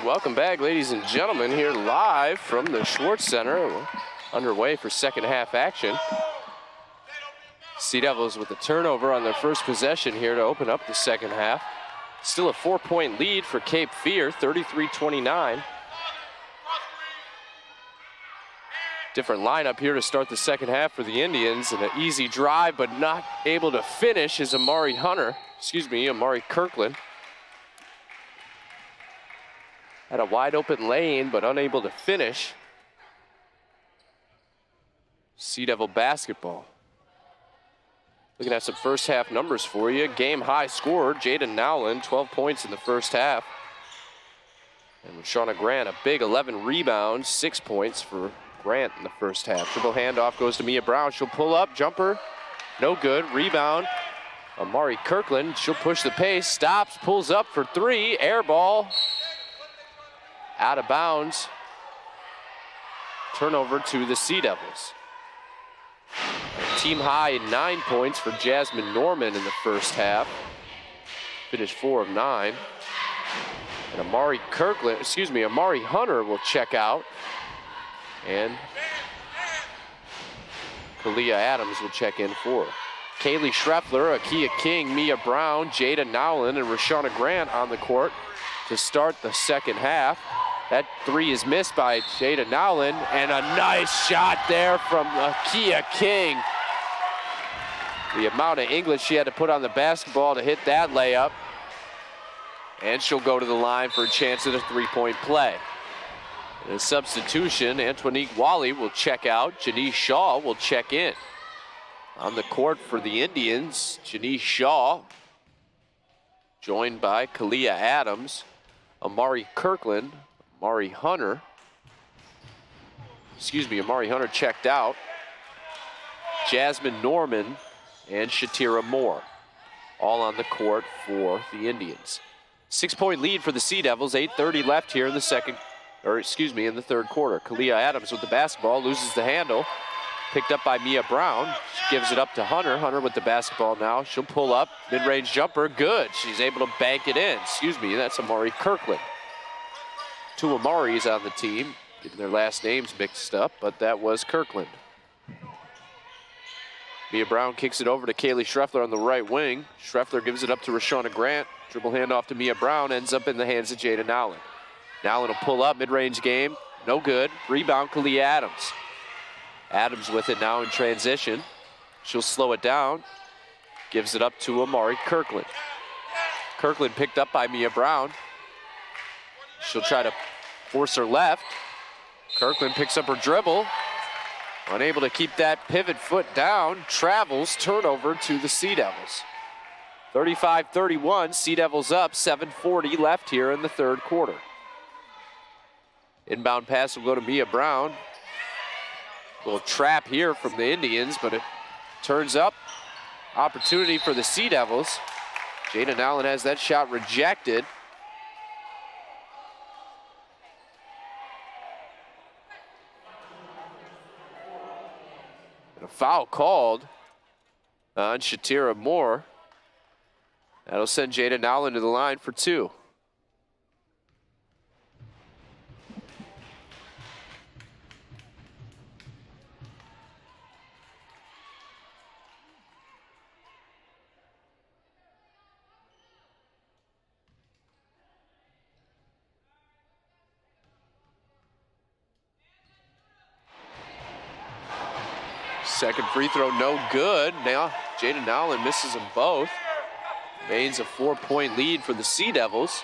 A: welcome back, ladies and gentlemen, here live from the Schwartz Center. We're underway for second half action. Sea Devils with a turnover on their first possession here to open up the second half. Still a 4-point lead for Cape Fear, 33-29. Different lineup here to start the second half for the Indians. And an easy drive, but not able to finish is Amari Kirkland. Had a wide open lane, but unable to finish. Sea Devil basketball. Looking at some first half numbers for you. Game high scorer, Jaden Nowlin, 12 points in the first half. And Shauna Grant, a big 11 rebounds, 6 points for Grant in the first half. Dribble handoff goes to Mia Brown. She'll pull up, jumper, no good. Rebound, Amari Kirkland. She'll push the pace, stops, pulls up for three. Air ball, out of bounds. Turnover to the Sea Devils. Team high 9 points for Jasmine Norman in the first half. Finished 4 of 9. And Amari Hunter will check out. And Kalia Adams will check in for her. Kaylee Schreffler, Akia King, Mia Brown, Jada Nowlin, and Rashana Grant on the court to start the second half. That three is missed by Jada Nowlin, and a nice shot there from Akia King. The amount of English she had to put on the basketball to hit that layup. And she'll go to the line for a chance at a three-point play. And a substitution, Antoinique Wally will check out. Janice Shaw will check in. On the court for the Indians, Janice Shaw, joined by Kalia Adams, Amari Kirkland, Amari Hunter checked out, Jasmine Norman, and Shatira Moore, all on the court for the Indians. 6-point lead for the Sea Devils, 8:30 left here in the in the third quarter. Kalia Adams with the basketball, loses the handle, picked up by Mia Brown. She gives it up to Hunter. Hunter with the basketball now. She'll pull up, mid-range jumper, good. She's able to bank it in. That's Amari Kirkland. Two Amaris on the team, getting their last names mixed up, but that was Kirkland. Mia Brown kicks it over to Kaylee Schreffler on the right wing. Schreffler gives it up to Rashana Grant. Dribble handoff to Mia Brown, ends up in the hands of Jada Nowlin. Nowlin will pull up, mid-range game, no good. Rebound, Kalia Adams. Adams with it now in transition. She'll slow it down, gives it up to Amari Kirkland. Kirkland picked up by Mia Brown. She'll try to force her left. Kirkland picks up her dribble. Unable to keep that pivot foot down. Travels, turnover to the Sea Devils. 35-31, Sea Devils up, 7:40 left here in the third quarter. Inbound pass will go to Mia Brown. Little trap here from the Indians, but it turns up. Opportunity for the Sea Devils. Jada Nowlin has that shot rejected. And a foul called on Shatira Moore. That'll send Jada Nowlin to the line for two. Second free throw, no good. Now Jada Nowlin misses them both. Maintains a 4-point lead for the Sea Devils.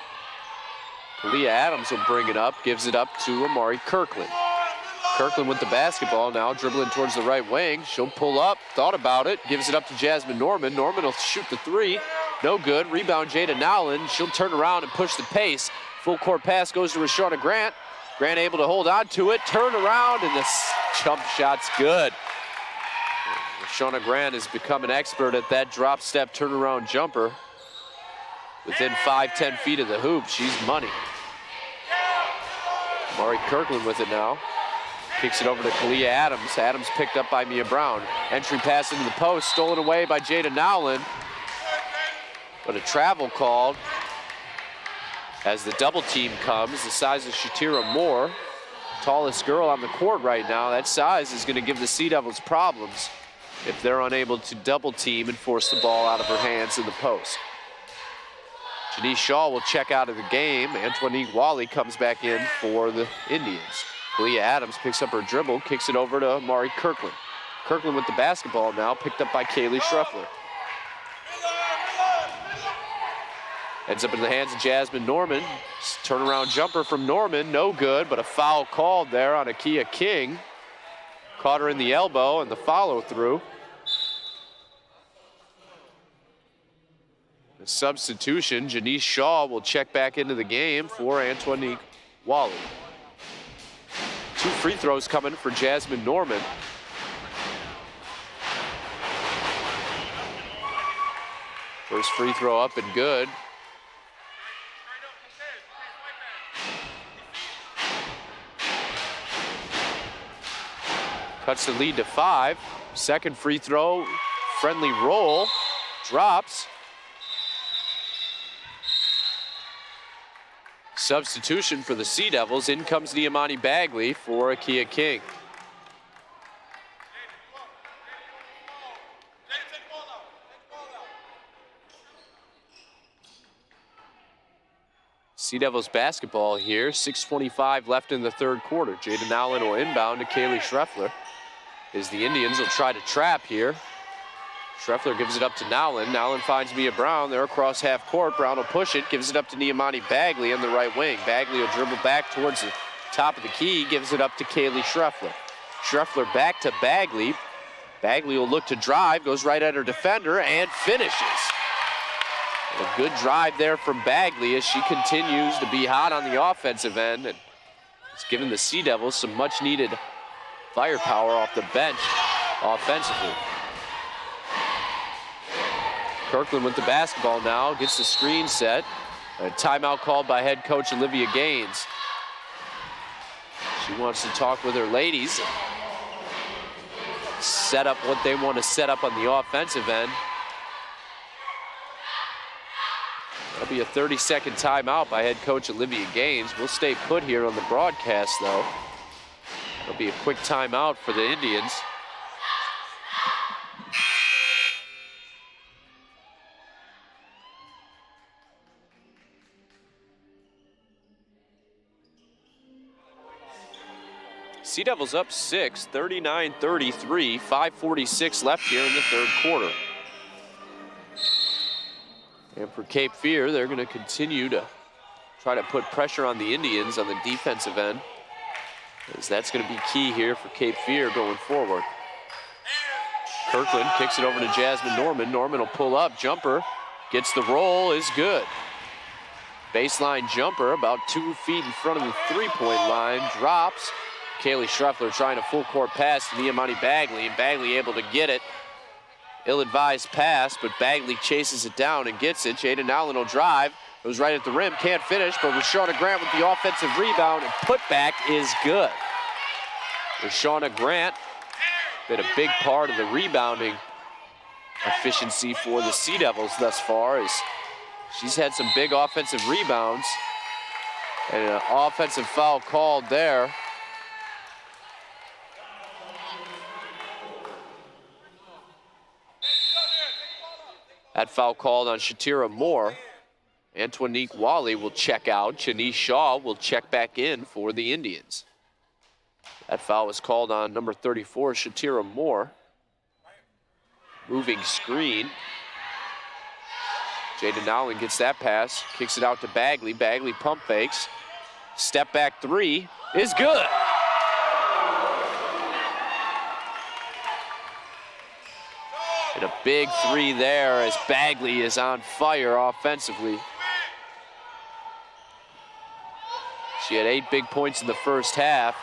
A: Kalia Adams will bring it up, gives it up to Amari Kirkland. Kirkland with the basketball now, dribbling towards the right wing. She'll pull up, thought about it, gives it up to Jasmine Norman. Norman will shoot the three, no good. Rebound Jada Nowlin. She'll turn around and push the pace. Full court pass goes to Rashana Grant. Grant able to hold on to it, turn around, and the jump shot's good. Rashana Grant has become an expert at that drop step turnaround jumper. Within 5-10 feet of the hoop, she's money. Amari Kirkland with it now. Kicks it over to Kalia Adams. Adams picked up by Mia Brown. Entry pass into the post, stolen away by Jada Nowlin. But a travel called As the double team comes, the size of Shatira Moore, tallest girl on the court right now. That size is going to give the Sea Devils problems if they're unable to double team and force the ball out of her hands in the post. Janice Shaw will check out of the game. Antoinique Wally comes back in for the Indians. Kalia Adams picks up her dribble, kicks it over to Amari Kirkland. Kirkland with the basketball now, picked up by Kaylee Schreffler. Ends up in the hands of Jasmine Norman. Turnaround jumper from Norman, no good, but a foul called there on Akia King. Caught her in the elbow and the follow through. The substitution, Janice Shaw will check back into the game for Antoinique Wally. 2 free throws coming for Jasmine Norman. First free throw up and good. Cuts the lead to 5. Second free throw, friendly roll, drops. Substitution for the Sea Devils. In comes Niamani Bagley for Akia King. Sea Devils basketball here. 6:25 left in the third quarter. Jaden Allen will inbound to Kaylee Schreffler. As the Indians will try to trap here. Schreffler gives it up to Nowlin. Nowlin finds Mia Brown. They're across half court. Brown will push it, gives it up to Niamani Bagley on the right wing. Bagley will dribble back towards the top of the key, gives it up to Kaylee Schreffler. Schreffler back to Bagley. Bagley will look to drive, goes right at her defender, and finishes. And a good drive there from Bagley as she continues to be hot on the offensive end. And it's given the Sea Devils some much-needed firepower off the bench offensively. Kirkland with the basketball now, gets the screen set. A timeout called by head coach Olivia Gaines. She wants to talk with her ladies, set up what they want to set up on the offensive end. That'll be a 30-second timeout by head coach Olivia Gaines. We'll stay put here on the broadcast, though. It'll be a quick timeout for the Indians. Sea Devils up 6, 39-33, 5:46 left here in the third quarter. And for Cape Fear, they're going to continue to try to put pressure on the Indians on the defensive end, as that's going to be key here for Cape Fear going forward. Kirkland kicks it over to Jasmine Norman. Norman will pull up, jumper, gets the roll, is good. Baseline jumper about 2 feet in front of the three-point line, drops. Kaylee Schreffler trying a full court pass to Niamani Bagley, and Bagley able to get it. Ill-advised pass, but Bagley chases it down and gets it. Jaden Allen will drive. Goes right at the rim, can't finish, but Rashawna Grant with the offensive rebound, and putback is good. Rashawna Grant been a big part of the rebounding efficiency for the Sea Devils thus far, as she's had some big offensive rebounds. And an offensive foul called there. That foul called on Shatira Moore. Antoinique Wally will check out. Janice Shaw will check back in for the Indians. That foul was called on number 34, Shatira Moore. Moving screen. Jaden Nowlin gets that pass, kicks it out to Bagley. Bagley pump fakes. Step back three is good. And a big three there as Bagley is on fire offensively. She had 8 big points in the first half.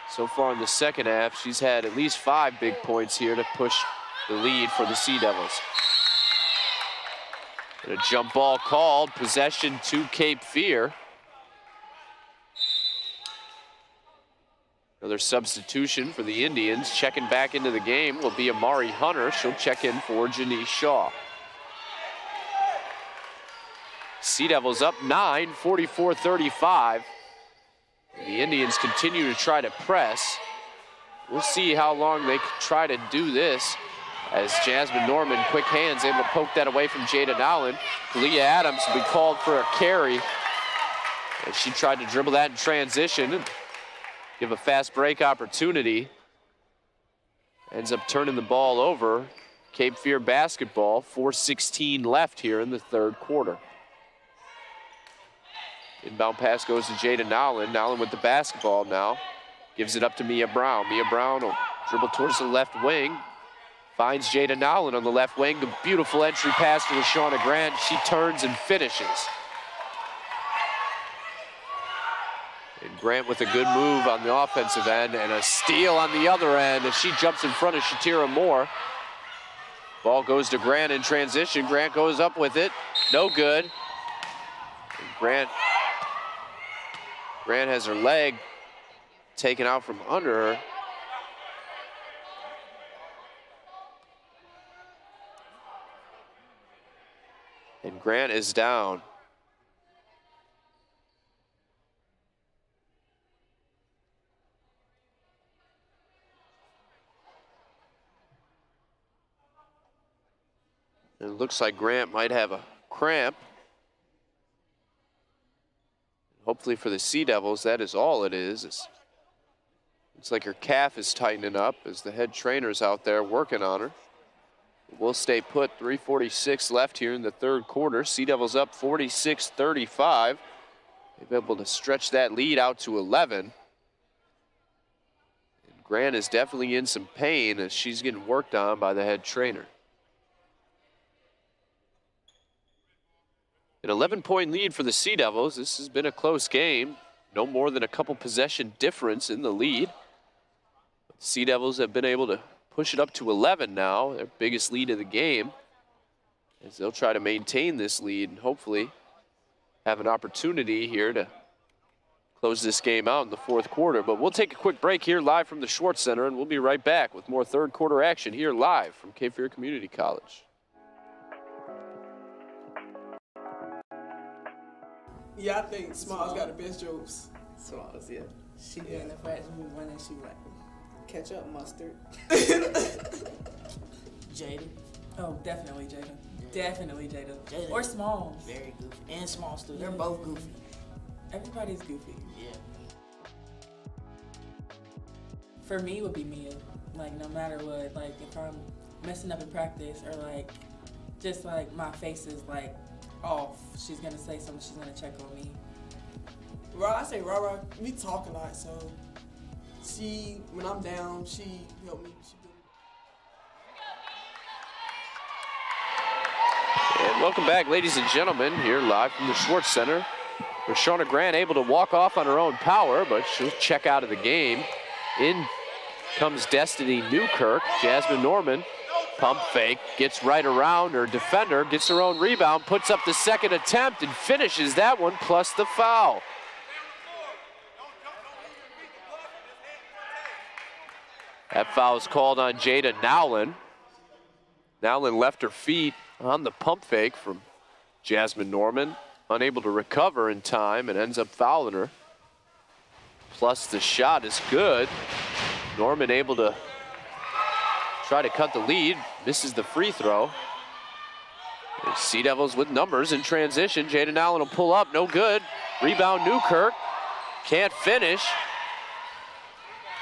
A: So far in the second half, she's had at least 5 big points here to push the lead for the Sea Devils. And a jump ball called, possession to Cape Fear. Another substitution for the Indians. Checking back into the game will be Amari Hunter. She'll check in for Janice Shaw. Sea Devils up 9, 44-35. The Indians continue to try to press. We'll see how long they can try to do this as Jasmine Norman, quick hands, able to poke that away from Jada Nowlin. Leah Adams will be called for a carry as she tried to dribble that in transition and give a fast break opportunity. Ends up turning the ball over. Cape Fear basketball, 4:16 left here in the third quarter. Inbound pass goes to Jada Nowlin. Nowlin with the basketball now. Gives it up to Mia Brown. Mia Brown will dribble towards the left wing. Finds Jada Nowlin on the left wing. A beautiful entry pass to LaShawna Grant. She turns and finishes. And Grant with a good move on the offensive end and a steal on the other end as she jumps in front of Shatira Moore. Ball goes to Grant in transition. Grant goes up with it. No good. And Grant has her leg taken out from under her. And Grant is down. It looks like Grant might have a cramp. Hopefully for the Sea Devils, that is all it is. It's like her calf is tightening up as the head trainer's out there working on her. We'll stay put. 3:46 left here in the third quarter. Sea Devils up 46-35. They've been able to stretch that lead out to 11. And Grant is definitely in some pain as she's getting worked on by the head trainer. An 11-point lead for the Sea Devils. This has been a close game. No more than a couple possession difference in the lead. But the Sea Devils have been able to push it up to 11 now, their biggest lead of the game, as they'll try to maintain this lead and hopefully have an opportunity here to close this game out in the fourth quarter. But we'll take a quick break here live from the Schwartz Center, and we'll be right back with more third quarter action here live from Cape Fear Community College.
F: Yeah, I think Smalls got the best jokes.
E: Smalls, yeah. She did the fact we won and she like, catch up, mustard.
D: Jada. Oh, definitely Jada.
G: Yeah.
D: Definitely Jada.
G: Jada.
D: Or Smalls.
G: Very goofy. And Smalls too. They're both goofy.
D: Everybody's goofy.
G: Yeah.
D: For me, it would be Mia. Like, no matter what. Like, if I'm messing up in practice or, like, just, like, my face is, like, off, she's going to say something. She's going to check on me.
F: I say Rara, we talk a lot, so she, when I'm down, she help me.
A: And welcome back, ladies and gentlemen, here live from the Schwartz Center. LaShawna Grant able to walk off on her own power, but she'll check out of the game. In comes Destiny Newkirk. Jasmine Norman, pump fake, gets right around her defender, gets her own rebound, puts up the second attempt and finishes that one plus the foul. That foul is called on Jada Nowlin. Nowlin left her feet on the pump fake from Jasmine Norman. Unable to recover in time and ends up fouling her. Plus the shot is good. Norman able to try to cut the lead. Misses the free throw. The Sea Devils with numbers in transition. Jada Nowlin will pull up, no good. Rebound Newkirk. Can't finish.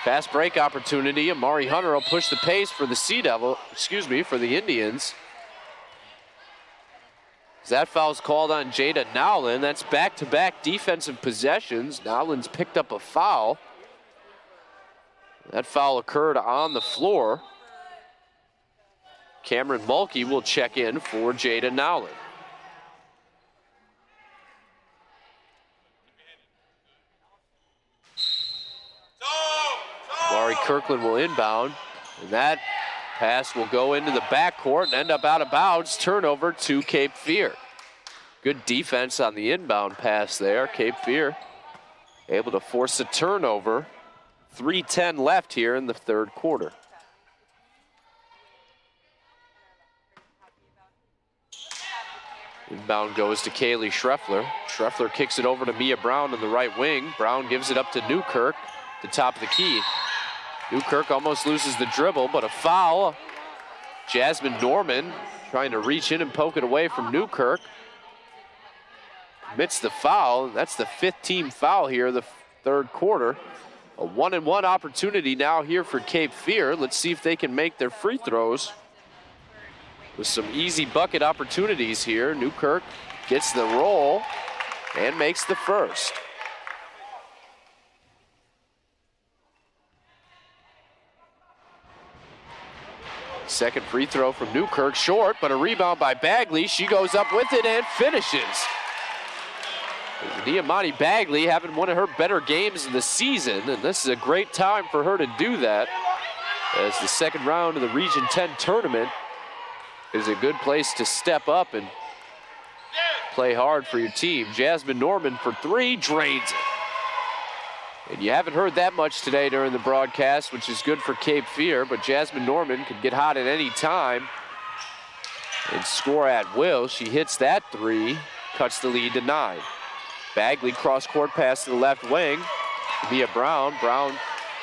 A: Fast break opportunity. Amari Hunter will push the pace for the for the Indians. That foul's called on Jada Nowlin. That's back-to-back defensive possessions. Nowlin's picked up a foul. That foul occurred on the floor. Cameron Mulkey will check in for Jada Nowlin. Laurie Kirkland will inbound, and that pass will go into the backcourt and end up out of bounds. Turnover to Cape Fear. Good defense on the inbound pass there. Cape Fear able to force a turnover. 3:10 left here in the third quarter. Inbound goes to Kaylee Schreffler. Schreffler kicks it over to Mia Brown on the right wing. Brown gives it up to Newkirk, the top of the key. Newkirk almost loses the dribble, but a foul. Jasmine Norman trying to reach in and poke it away from Newkirk. Commits the foul. That's the 5th team foul here, the third quarter. A 1-and-1 opportunity now here for Cape Fear. Let's see if they can make their free throws with some easy bucket opportunities here. Newkirk gets the roll and makes the first. Second free throw from Newkirk, short, but a rebound by Bagley. She goes up with it and finishes. Niamani Bagley having one of her better games in the season, and this is a great time for her to do that, as the second round of the Region 10 tournament is a good place to step up and play hard for your team. Jasmine Norman for 3, drains it. And you haven't heard that much today during the broadcast, which is good for Cape Fear, but Jasmine Norman can get hot at any time and score at will. She hits that 3, cuts the lead to 9. Bagley cross-court pass to the left wing. Mia Brown. Brown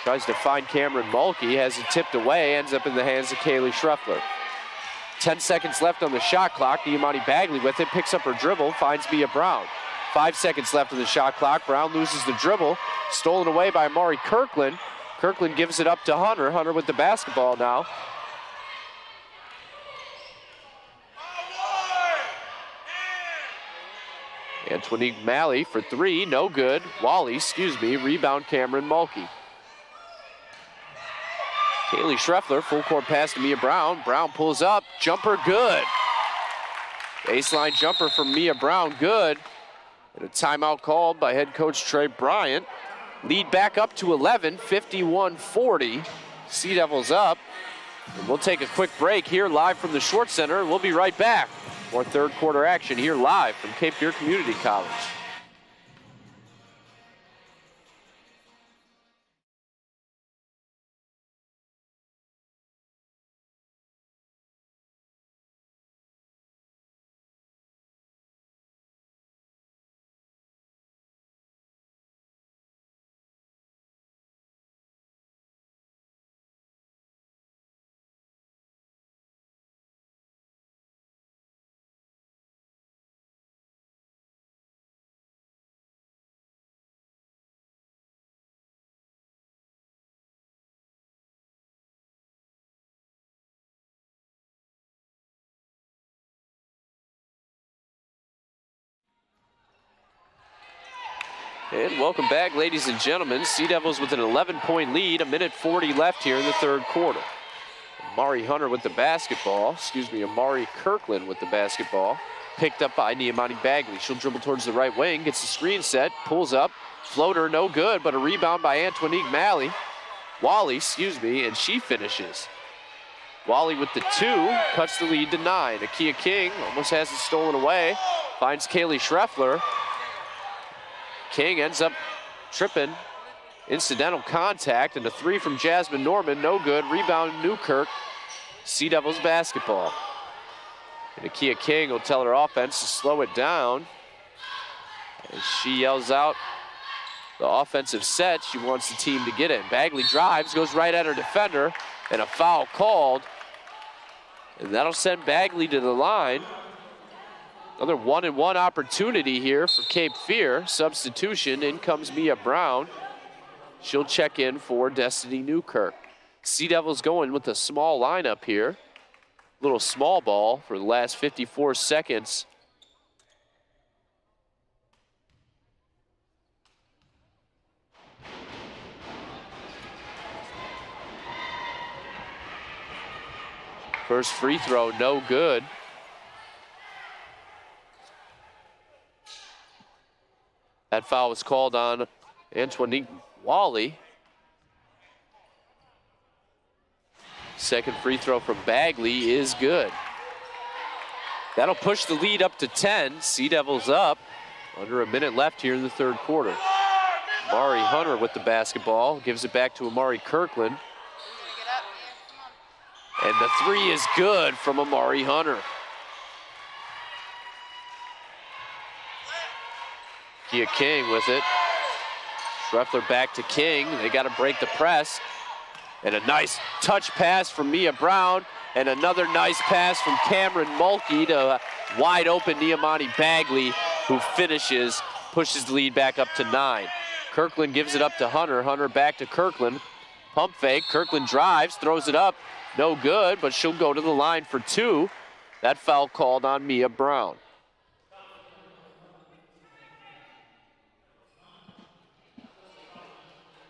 A: tries to find Cameron Mulkey, has it tipped away, ends up in the hands of Kaylee Schreffler. 10 seconds left on the shot clock. Niamani Bagley with it, picks up her dribble, finds Mia Brown. 5 seconds left on the shot clock. Brown loses the dribble, stolen away by Amari Kirkland. Kirkland gives it up to Hunter. Hunter with the basketball now. Antonique Malley for 3, no good. Rebound Cameron Mulkey. Kaylee Schreffler, full court pass to Mia Brown. Brown pulls up, jumper good. Baseline jumper from Mia Brown, good. And a timeout called by head coach Trey Bryant. Lead back up to 11, 51-40. Sea Devils up. And we'll take a quick break here live from the Schwartz Center. We'll be right back. More third quarter action here live from Cape Fear Community College. And welcome back, ladies and gentlemen. Sea Devils with an 11-point lead, 1:40 left here in the third quarter. Amari Hunter with the basketball. Amari Kirkland with the basketball. Picked up by Niamani Bagley. She'll dribble towards the right wing, gets the screen set, pulls up, floater, no good, but a rebound by Antonique Wally, and she finishes. Wally with the 2, cuts the lead to 9. Akia King almost has it stolen away, finds Kaylee Schreffler. King ends up tripping, incidental contact, and a 3 from Jasmine Norman, no good. Rebound Newkirk, Sea Devils basketball. And Akia King will tell her offense to slow it down as she yells out the offensive set. She wants the team to get it. Bagley drives, goes right at her defender, and a foul called. And that'll send Bagley to the line. Another 1-and-1 opportunity here for Cape Fear. Substitution, in comes Mia Brown. She'll check in for Destiny Newkirk. Sea Devils going with a small lineup here. Little small ball for the last 54 seconds. First free throw, no good. That foul was called on Antonique Wally. Second free throw from Bagley is good. That'll push the lead up to 10. Sea Devils up. Under a minute left here in the third quarter. Amari Hunter with the basketball. Gives it back to Amari Kirkland. And the 3 is good from Amari Hunter. Kia King with it. Schreffler back to King. They got to break the press. And a nice touch pass from Mia Brown. And another nice pass from Cameron Mulkey to wide open Niamani Bagley, who finishes, pushes the lead back up to 9. Kirkland gives it up to Hunter. Hunter back to Kirkland. Pump fake. Kirkland drives, throws it up. No good, but she'll go to the line for 2. That foul called on Mia Brown.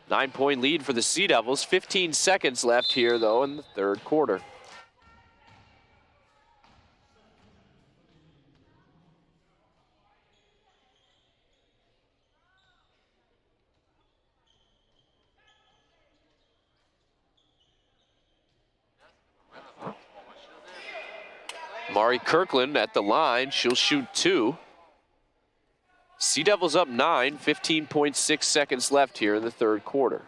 A: Nine-point lead for the Sea Devils. 15 seconds left here, though, in the third quarter. Mari Kirkland at the line. She'll shoot 2. Sea Devils up 9, 15.6 seconds left here in the third quarter.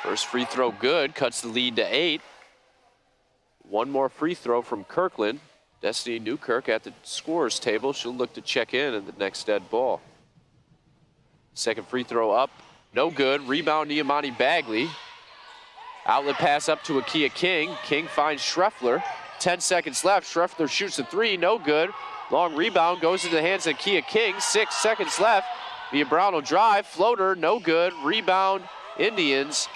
A: First free throw good, cuts the lead to 8. One more free throw from Kirkland. Destiny Newkirk at the scorer's table. She'll look to check in at the next dead ball. Second free throw up, no good. Rebound Niamani Bagley. Outlet pass up to Akia King. King finds Schreffler. 10 seconds left. Schreffler shoots a 3, no good. Long rebound goes into the hands of Akia King. 6 seconds left. Mia Brown will drive. Floater, no good. Rebound, Indians.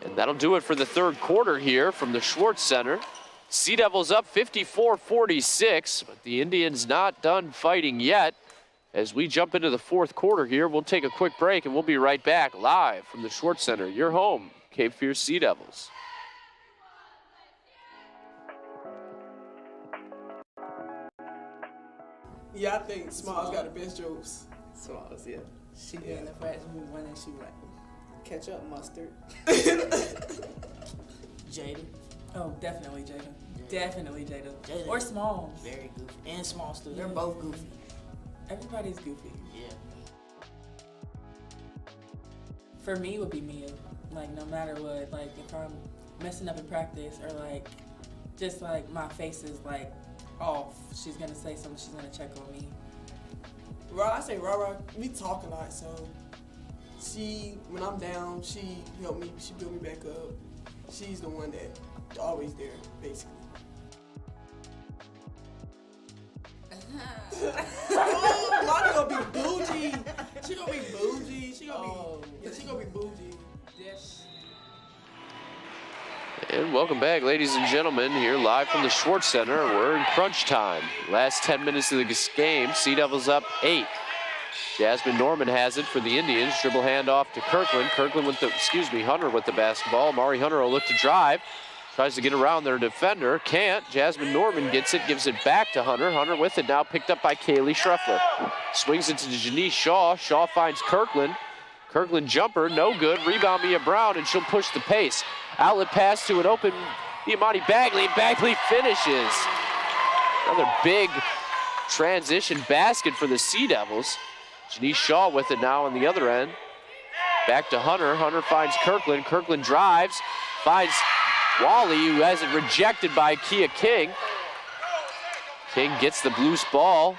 A: And that'll do it for the third quarter here from the Schwartz Center. Sea Devils up 54-46, but the Indians not done fighting yet. As we jump into the fourth quarter here, we'll take a quick break and we'll be right back live from the Schwartz Center, your home, Cape Fear Sea Devils.
F: Yeah, I think Smalls got the best jokes.
E: Smalls, yeah.
F: She
E: Yeah, in the fact we won and she was like, ketchup, mustard.
G: Jada.
D: Oh, definitely Jada. Definitely Jada.
G: Jada.
D: Or Smalls.
G: Very goofy. And Smalls too. They're both goofy.
D: Everybody's goofy.
G: Yeah.
D: For me, it would be Mia. Like, no matter what. Like, if I'm messing up in practice or, like, just, like, my face is, like, off, she's going to say something. She's going to check on me.
F: I say Rara, we talk a lot, so she, when I'm down, she helped me, she built me back up. She's the one that always there, basically. Oh, Lonnie gonna be bougie. She gonna be bougie. She gonna be bougie.
D: Yes.
A: And welcome back, ladies and gentlemen, here live from the Schwartz Center. We're in crunch time. Last 10 minutes of the game, Sea Devils up 8. Jasmine Norman has it for the Indians. Dribble handoff to Kirkland. Kirkland with the, Hunter with the basketball. Mari Hunter will look to drive. Tries to get around their defender. Can't. Jasmine Norman gets it, gives it back to Hunter. Hunter with it now, picked up by Kaylee Schreffler. Swings it to Janice Shaw. Shaw finds Kirkland. Kirkland jumper, no good. Rebound Mia Brown, and she'll push the pace. Outlet pass to an open Niamani Bagley. Bagley finishes. Another big transition basket for the Sea Devils. Janice Shaw with it now on the other end. Back to Hunter. Hunter finds Kirkland. Kirkland drives, finds Wally, who has it rejected by Kia King. King gets the loose ball,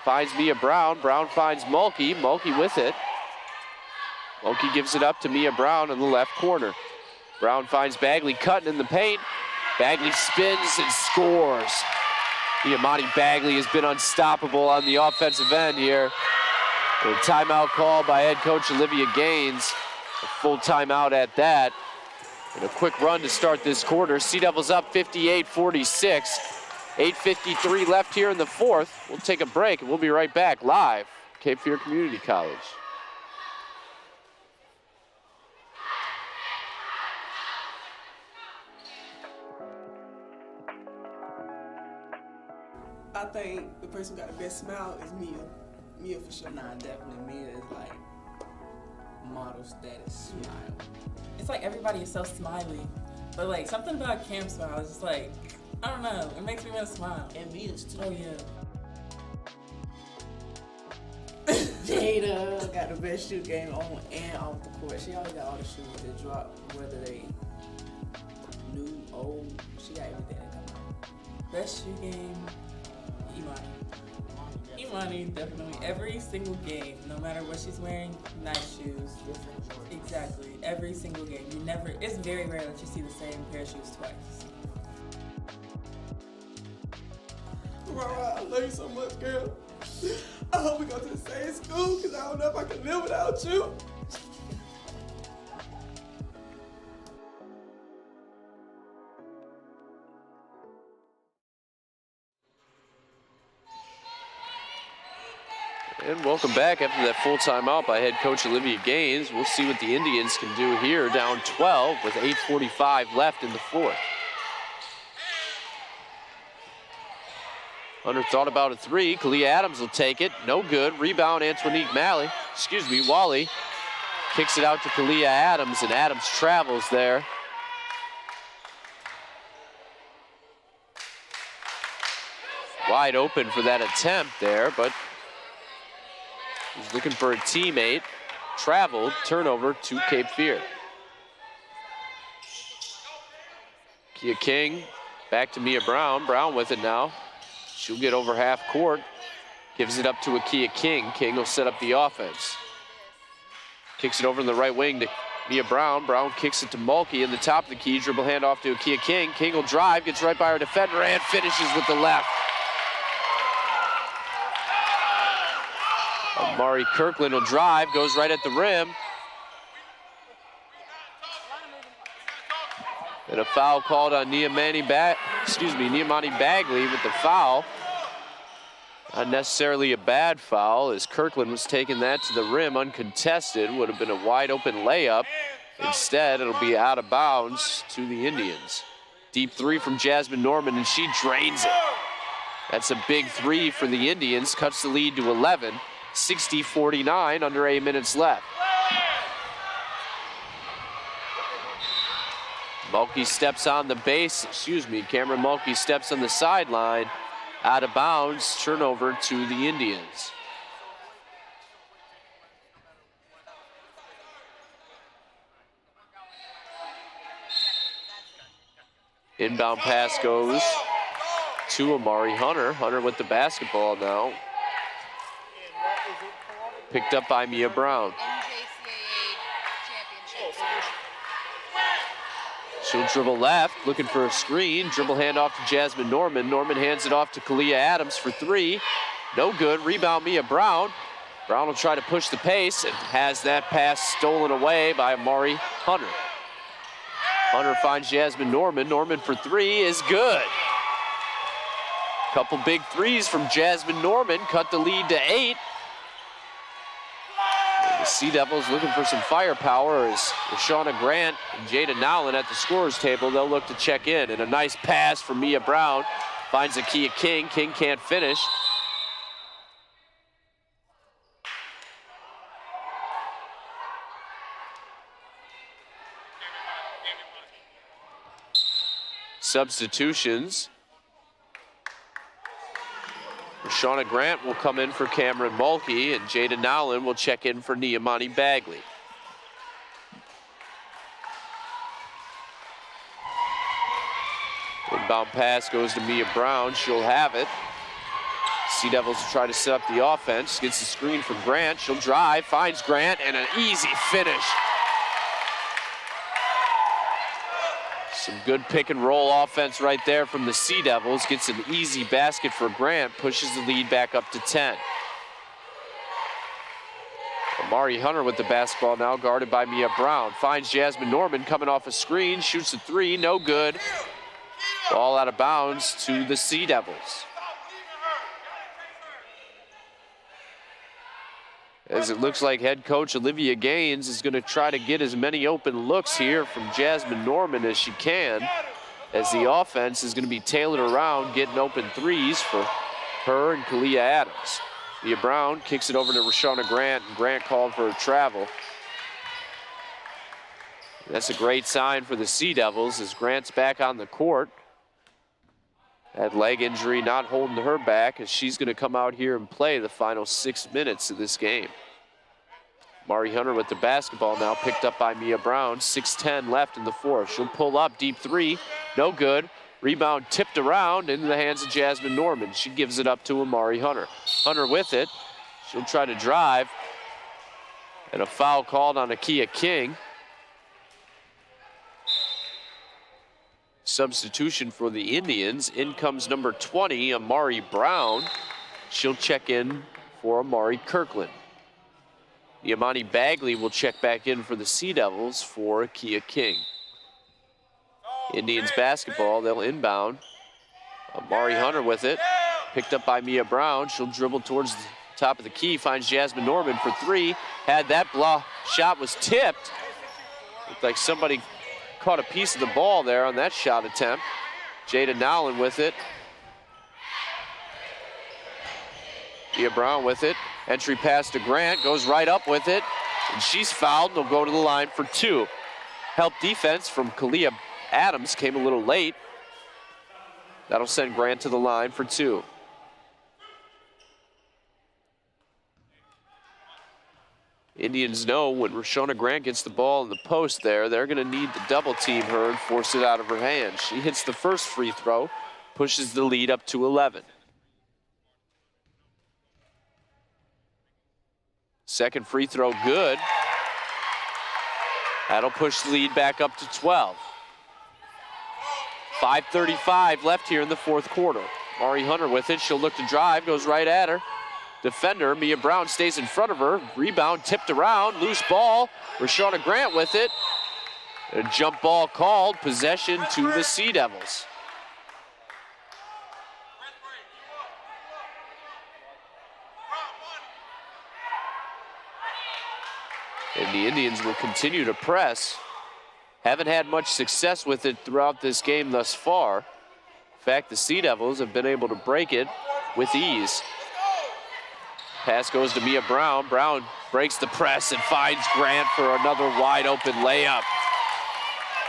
A: finds Mia Brown. Brown finds Mulkey. Mulkey with it. Mulkey gives it up to Mia Brown in the left corner. Brown finds Bagley cutting in the paint. Bagley spins and scores. Niamani Bagley has been unstoppable on the offensive end here. A timeout call by head coach Olivia Gaines. A full timeout at that. And a quick run to start this quarter. Sea Devils up 58-46. 8:53 left here in the fourth. We'll take a break and we'll be right back live, Cape Fear Community College.
F: I think the person who got the best smile is Mia. Mia for sure.
E: Nah, definitely Mia is like model status smile.
D: It's like everybody is so smiley. But like something about Cam's smile is just like, I don't know, it makes me want to smile.
G: And Mia's too.
D: Oh yeah.
E: Jada got the best shoe game on and off the court. She always got all the shoes that drop, whether they new, old. She got everything that come out.
D: Best shoe game, Imani, definitely. Every single game, no matter what she's wearing, nice shoes. Exactly. Every single game. It's very rare that you see the same pair of shoes twice.
F: Rara, I love you so much, girl. I hope we go to the same school, because I don't know if I can live without you.
A: And welcome back after that full timeout by head coach Olivia Gaines. We'll see what the Indians can do here, down 12 with 8:45 left in the fourth. Hunter thought about a three. Kalia Adams will take it. No good. Rebound, Antoinette Wally. Kicks it out to Kalia Adams, and Adams travels there. Wide open for that attempt there, but he's looking for a teammate. Traveled, turnover to Cape Fear. Kia King, back to Mia Brown. Brown with it now. She'll get over half court. Gives it up to Akia King. King will set up the offense. Kicks it over in the right wing to Mia Brown. Brown kicks it to Mulkey in the top of the key. Dribble handoff to Akia King. King will drive, gets right by her defender, and finishes with the left. Amari Kirkland will drive, goes right at the rim. And a foul called on Niamani Bagley with the foul. Not necessarily a bad foul, as Kirkland was taking that to the rim uncontested. Would have been a wide open layup. Instead, it'll be out of bounds to the Indians. Deep three from Jasmine Norman, and she drains it. That's a big three for the Indians, cuts the lead to 11. 60-49, under 8 minutes left. Mulkey steps on the base, Cameron Mulkey steps on the sideline, out of bounds, turnover to the Indians. Inbound pass goes to Amari Hunter. Hunter with the basketball now. Picked up by Mia Brown. She'll dribble left, looking for a screen. Dribble handoff to Jasmine Norman. Norman hands it off to Kalia Adams for three. No good. Rebound Mia Brown. Brown will try to push the pace and has that pass stolen away by Amari Hunter. Hunter finds Jasmine Norman. Norman for three is good. Couple big threes from Jasmine Norman. Cut the lead to 8. The Sea Devils looking for some firepower as Shauna Grant and Jada Nowlin at the scorer's table. They'll look to check in. And a nice pass from Mia Brown. Finds Akia King. King can't finish. Substitutions. Shauna Grant will come in for Cameron Mulkey, and Jada Nowlin will check in for Niamani Bagley. Inbound pass goes to Mia Brown. She'll have it. Sea Devils will try to set up the offense. Gets the screen from Grant. She'll drive, finds Grant, and an easy finish. Some good pick and roll offense right there from the Sea Devils. Gets an easy basket for Grant, pushes the lead back up to 10. Amari Hunter with the basketball now, guarded by Mia Brown. Finds Jasmine Norman coming off a screen, shoots a three, no good. Ball out of bounds to the Sea Devils. As it looks like head coach Olivia Gaines is going to try to get as many open looks here from Jasmine Norman as she can, as the offense is going to be tailored around getting open threes for her and Kalia Adams. Mia Brown kicks it over to Rashana Grant, and Grant called for a travel. That's a great sign for the Sea Devils as Grant's back on the court. That leg injury not holding her back as she's going to come out here and play the final 6 minutes of this game. Mari Hunter with the basketball now, picked up by Mia Brown. 6:10 left in the fourth. She'll pull up, deep three, no good. Rebound tipped around into the hands of Jasmine Norman. She gives it up to Amari Hunter. Hunter with it. She'll try to drive. And a foul called on Akia King. Substitution for the Indians. In comes number 20, Amari Brown. She'll check in for Amari Kirkland. Yamani Bagley will check back in for the Sea Devils for Akia King. Indians basketball, they'll inbound. Amari Hunter with it. Picked up by Mia Brown. She'll dribble towards the top of the key, finds Jasmine Norman for three. Had that shot was tipped. Looked like somebody caught a piece of the ball there on that shot attempt. Jada Nowlin with it. Mia Brown with it. Entry pass to Grant, goes right up with it. And she's fouled and will go to the line for two. Help defense from Kalia Adams came a little late. That'll send Grant to the line for two. Indians know when Rashona Grant gets the ball in the post there, they're going to need to double team her and force it out of her hands. She hits the first free throw, pushes the lead up to 11. Second free throw good. That'll push the lead back up to 12. 5:35 left here in the fourth quarter. Mari Hunter with it. She'll look to drive, goes right at her. Defender, Mia Brown, stays in front of her. Rebound tipped around, loose ball. Rashona Grant with it. A jump ball called, possession to the Sea Devils. And the Indians will continue to press. Haven't had much success with it throughout this game thus far. In fact, the Sea Devils have been able to break it with ease. Pass goes to Mia Brown. Brown breaks the press and finds Grant for another wide open layup.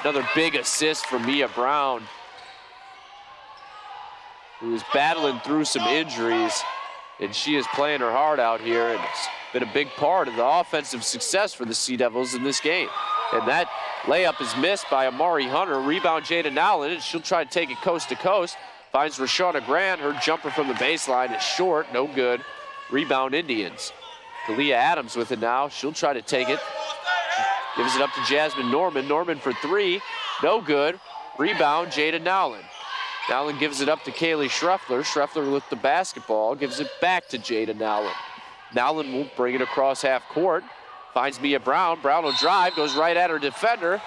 A: Another big assist from Mia Brown, who is battling through some injuries, and she is playing her heart out here, and it's been a big part of the offensive success for the Sea Devils in this game. And that layup is missed by Amari Hunter. Rebound Jada Nowlin, and she'll try to take it coast to coast. Finds Rashona Grant. Her jumper from the baseline is short, no good. Rebound Indians. Kalia Adams with it now. She'll try to take it. Gives it up to Jasmine Norman. Norman for three, no good. Rebound Jada Nowlin. Nowlin gives it up to Kaylee Schreffler. Schreffler with the basketball, gives it back to Jada Nowlin. Nowlin will bring it across half court. Finds Mia Brown. Brown will drive, goes right at her defender.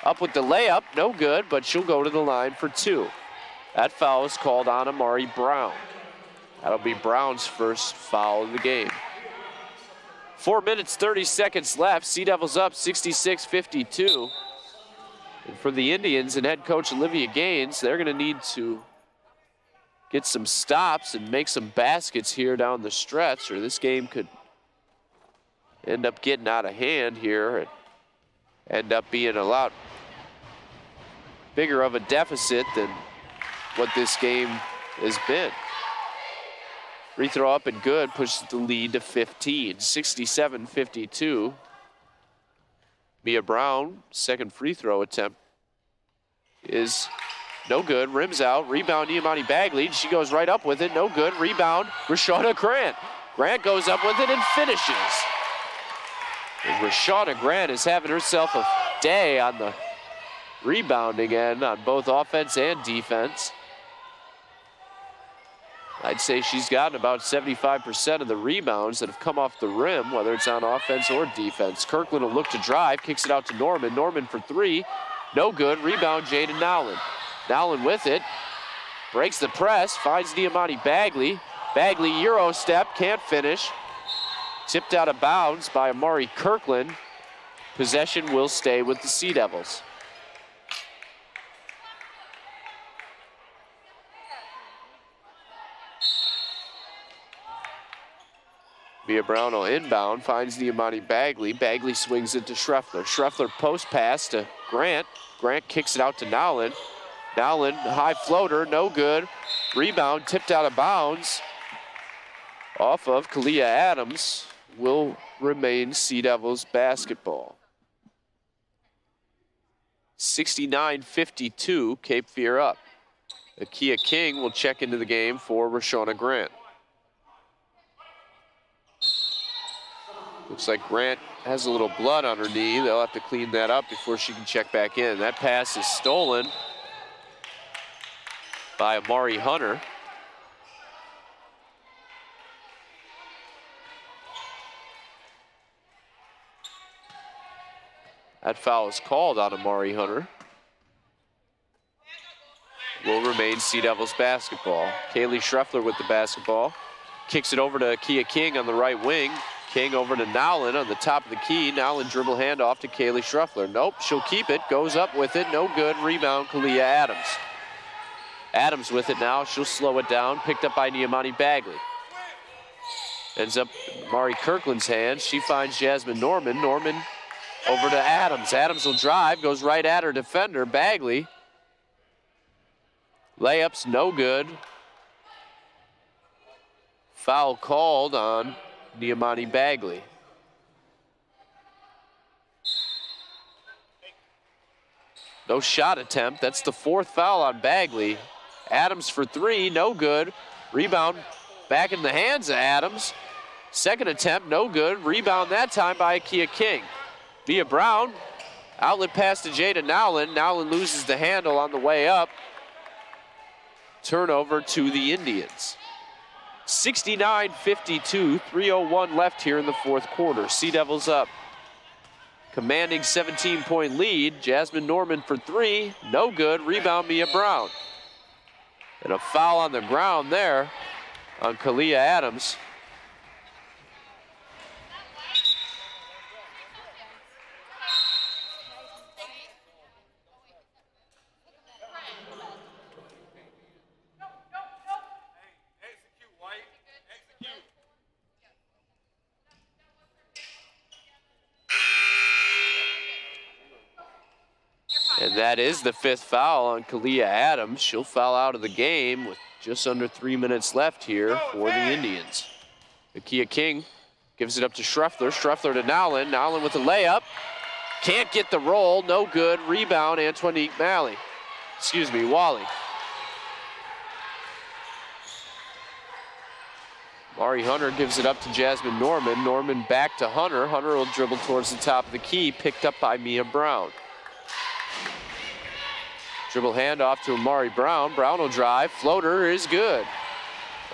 A: Up with the layup, no good, but she'll go to the line for two. That foul is called on Amari Brown. That'll be Brown's first foul of the game. 4 minutes, 30 seconds left. Sea Devils up 66-52. And for the Indians and head coach Olivia Gaines, they're going to need to get some stops and make some baskets here down the stretch, or this game could end up getting out of hand here and end up being a lot bigger of a deficit than what this game has been. Free throw up and good, pushes the lead to 15, 67-52. Mia Brown, second free throw attempt is no good, rims out. Rebound Niamani Bagley, she goes right up with it, no good. Rebound Rashona Grant. Grant goes up with it and finishes. And Rashona Grant is having herself a day on the rebounding end on both offense and defense. I'd say she's gotten about 75% of the rebounds that have come off the rim, whether it's on offense or defense. Kirkland will look to drive, kicks it out to Norman. Norman for three, no good. Rebound Jaden Nowlin. Nowlin with it, breaks the press, finds Niamani Bagley. Bagley Euro step, can't finish. Tipped out of bounds by Amari Kirkland. Possession will stay with the Sea Devils. Mia Brown will inbound, finds Niamani Bagley. Bagley swings it to Schreffler. Schreffler post pass to Grant. Grant kicks it out to Nowlin. Nowlin, high floater, no good. Rebound tipped out of bounds. Off of Kalia Adams. Will remain Sea Devils basketball. 69-52, Cape Fear up. Akia King will check into the game for Rashona Grant. Looks like Grant has a little blood on her knee. They'll have to clean that up before she can check back in. That pass is stolen by Amari Hunter. That foul is called on Amari Hunter. Will remain Sea Devils basketball. Kaylee Schreffler with the basketball. Kicks it over to Kia King on the right wing. King over to Nowlin on the top of the key. Nowlin dribble handoff to Kaylee Schreffler. Nope, she'll keep it. Goes up with it. No good. Rebound, Kalia Adams. Adams with it now. She'll slow it down. Picked up by Niamani Bagley. Ends up Mari Kirkland's hands. She finds Jasmine Norman. Norman over to Adams. Adams will drive. Goes right at her defender, Bagley. Layup's no good. Foul called on Niamani Bagley. No shot attempt. That's the fourth foul on Bagley. Adams for three, no good. Rebound back in the hands of Adams. Second attempt, no good. Rebound that time by Akia King. Mia Brown, outlet pass to Jada Nowlin. Nowlin loses the handle on the way up. Turnover to the Indians. 69-52, 3:01 left here in the fourth quarter. Sea Devils up. Commanding 17-point lead. Jasmine Norman for three, no good. Rebound Mia Brown. And a foul on the ground there on Kalia Adams. And that is the fifth foul on Kalia Adams. She'll foul out of the game with just under 3 minutes left here for the Indians. Akia King gives it up to Schreffler. Schreffler to Nowlin. Nowlin with a layup. Can't get the roll. No good. Rebound, Antoinique Wally. Mari Hunter gives it up to Jasmine Norman. Norman back to Hunter. Hunter will dribble towards the top of the key. Picked up by Mia Brown. Dribble handoff to Amari Brown. Brown will drive. Floater is good.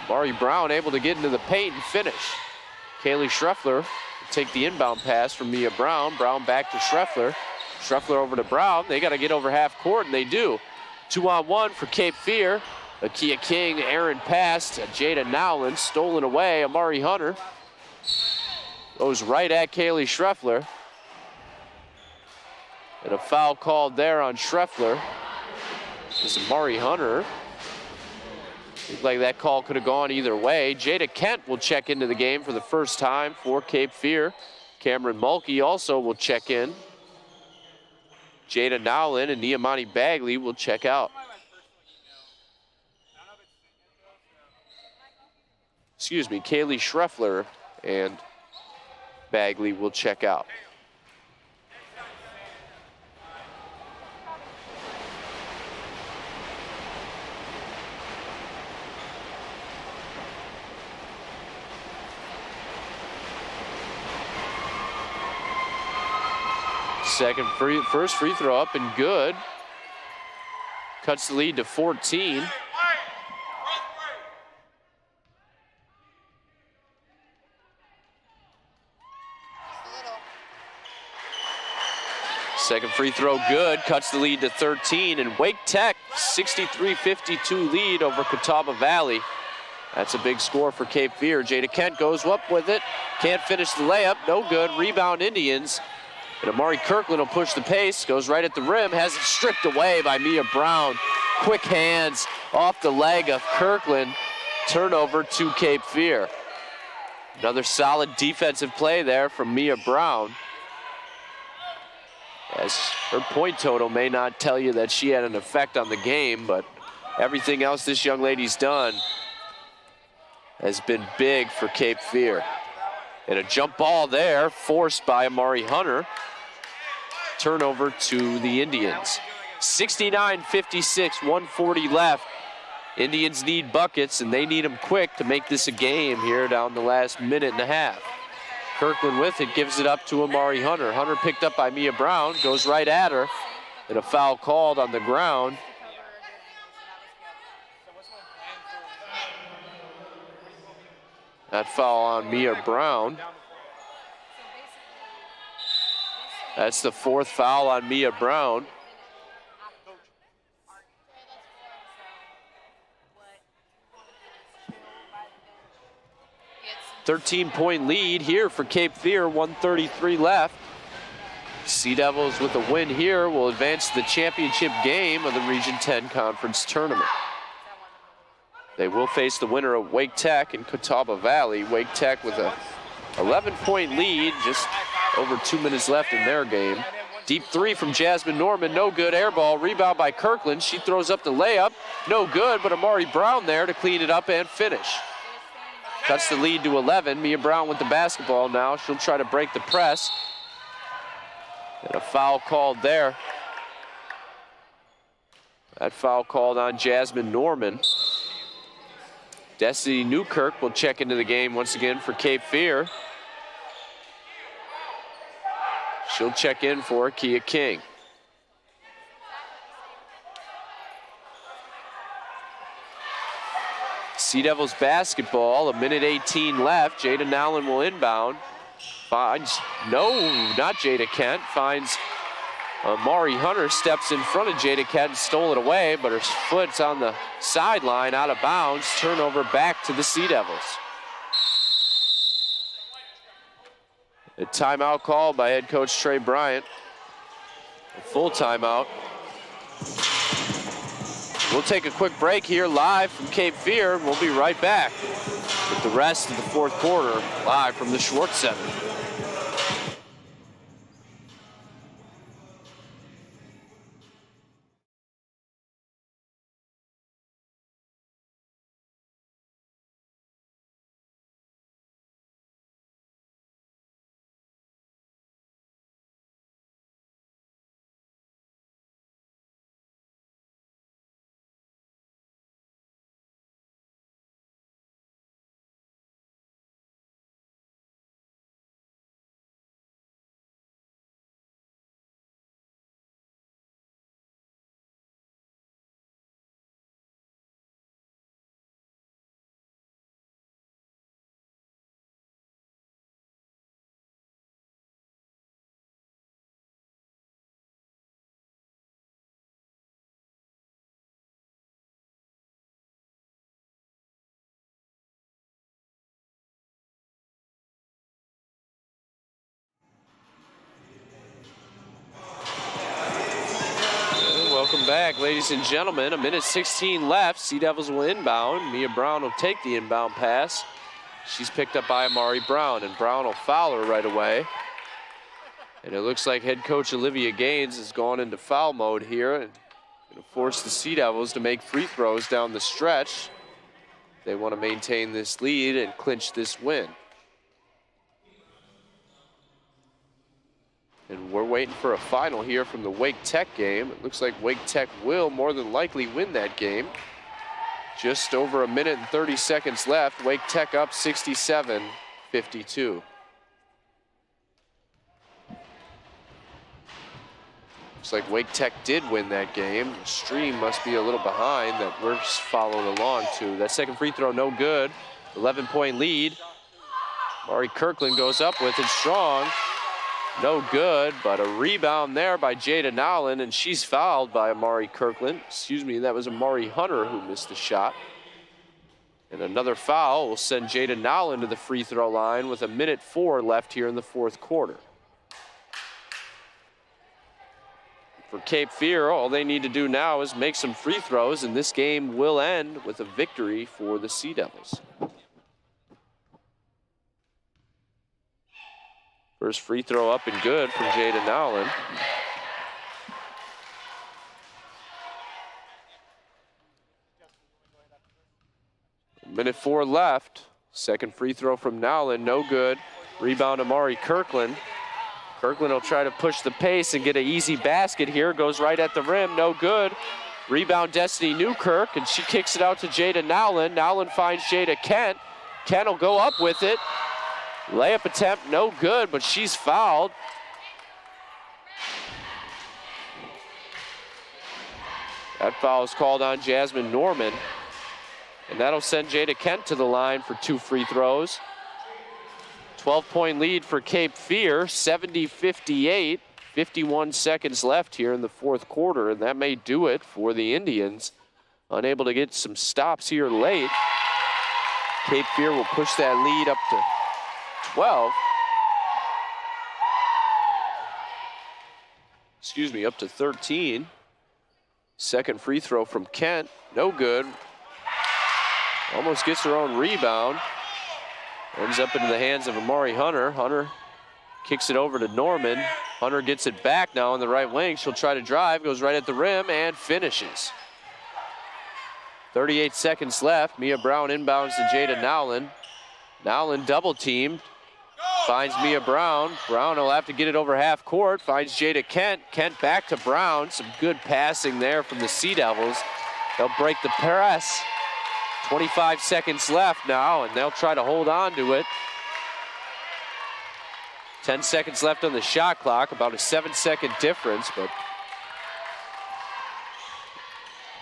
A: Amari Brown able to get into the paint and finish. Kaylee Schreffler will take the inbound pass from Mia Brown. Brown back to Schreffler. Schreffler over to Brown. They got to get over half court, and they do. 2-on-1 for Cape Fear. Akia King, errant pass to Jada Nowlin. Stolen away. Amari Hunter goes right at Kaylee Schreffler. And a foul called there on Schreffler. This is Amari Hunter. Looked like that call could have gone either way. Jada Kent will check into the game for the first time for Cape Fear. Cameron Mulkey also will check in. Jada Nowlin and Niamani Bagley will check out. Excuse me, Kaylee Schreffler and Bagley will check out. First free throw up and good. Cuts the lead to 14. Second free throw good, cuts the lead to 13, and Wake Tech 63-52 lead over Catawba Valley. That's a big score for Cape Fear. Jada Kent goes up with it, can't finish the layup, no good, rebound Indians. And Amari Kirkland will push the pace, goes right at the rim, has it stripped away by Mia Brown. Quick hands off the leg of Kirkland, turnover to Cape Fear. Another solid defensive play there from Mia Brown. As her point total may not tell you that she had an effect on the game, but everything else this young lady's done has been big for Cape Fear. And a jump ball there, forced by Amari Hunter. Turnover to the Indians. 69-56, 140 left. Indians need buckets, and they need them quick to make this a game here down the last minute and a half. Kirkland with it, gives it up to Amari Hunter. Hunter picked up by Mia Brown, goes right at her, and a foul called on the ground. That foul on Mia Brown. That's the fourth foul on Mia Brown. 13-point lead here for Cape Fear, 1:33 left. Sea Devils with a win here will advance to the championship game of the Region 10 Conference Tournament. They will face the winner of Wake Tech and Catawba Valley. Wake Tech with a 11-point lead, just over 2 minutes left in their game. Deep three from Jasmine Norman, no good. Air ball, rebound by Kirkland. She throws up the layup, no good, but Amari Brown there to clean it up and finish. Cuts the lead to 11. Mia Brown with the basketball now. She'll try to break the press. And a foul called there. That foul called on Jasmine Norman. Destiny Newkirk will check into the game once again for Cape Fear. She'll check in for Kia King. Sea Devils basketball, 1:18 left. Jada Nowlin will inbound. Finds, no, not Jada Kent. Finds Amari Hunter, steps in front of Jada Kent and stole it away, but her foot's on the sideline, out of bounds. Turnover back to the Sea Devils. A timeout called by head coach Trey Bryant. A full timeout. We'll take a quick break here live from Cape Fear. We'll be right back with the rest of the fourth quarter live from the Schwartz Center. Welcome back, ladies and gentlemen. 1:16 left. Sea Devils will inbound. Mia Brown will take the inbound pass. She's picked up by Amari Brown, and Brown will foul her right away. And it looks like head coach Olivia Gaines has gone into foul mode here and going to force the Sea Devils to make free throws down the stretch. They want to maintain this lead and clinch this win. And we're waiting for a final here from the Wake Tech game. It looks like Wake Tech will more than likely win that game. Just over 1:30 seconds left. Wake Tech up 67-52. Looks like Wake Tech did win that game. The stream must be a little behind that we're following along to. That second free throw, no good. 11-point lead. Mari Kirkland goes up with it strong. No good, but a rebound there by Jada Nowlin, and she's fouled by Amari Kirkland. Excuse me, that was Amari Hunter who missed the shot. And another foul will send Jada Nowlin to the free throw line with 1:04 left here in the fourth quarter. For Cape Fear, all they need to do now is make some free throws, and this game will end with a victory for the Sea Devils. First free throw up and good from Jada Nowlin. Minute 4 left. Second free throw from Nowlin, no good. Rebound Amari Kirkland. Kirkland will try to push the pace and get an easy basket here. Goes right at the rim, no good. Rebound Destiny Newkirk, and she kicks it out to Jada Nowlin. Nowlin finds Jada Kent. Kent will go up with it. Layup attempt, no good, but she's fouled. That foul is called on Jasmine Norman. And that'll send Jada Kent to the line for 2 free throws. 12-point lead for Cape Fear, 70-58. 51 seconds left here in the fourth quarter, and that may do it for the Indians. Unable to get some stops here late. Cape Fear will push that lead up to 12. Excuse me, up to 13. Second free throw from Kent, no good. Almost gets her own rebound. Ends up into the hands of Amari Hunter. Hunter kicks it over to Norman. Hunter gets it back now on the right wing. She'll try to drive, goes right at the rim, and finishes. 38 seconds left. Mia Brown inbounds to Jada Nowlin. Nowlin double teamed. Finds Mia Brown. Brown will have to get it over half court. Finds Jada Kent. Kent back to Brown. Some good passing there from the Sea Devils. They'll break the press. 25 seconds left now, and they'll try to hold on to it. 10 seconds left on the shot clock, about a 7-second difference, but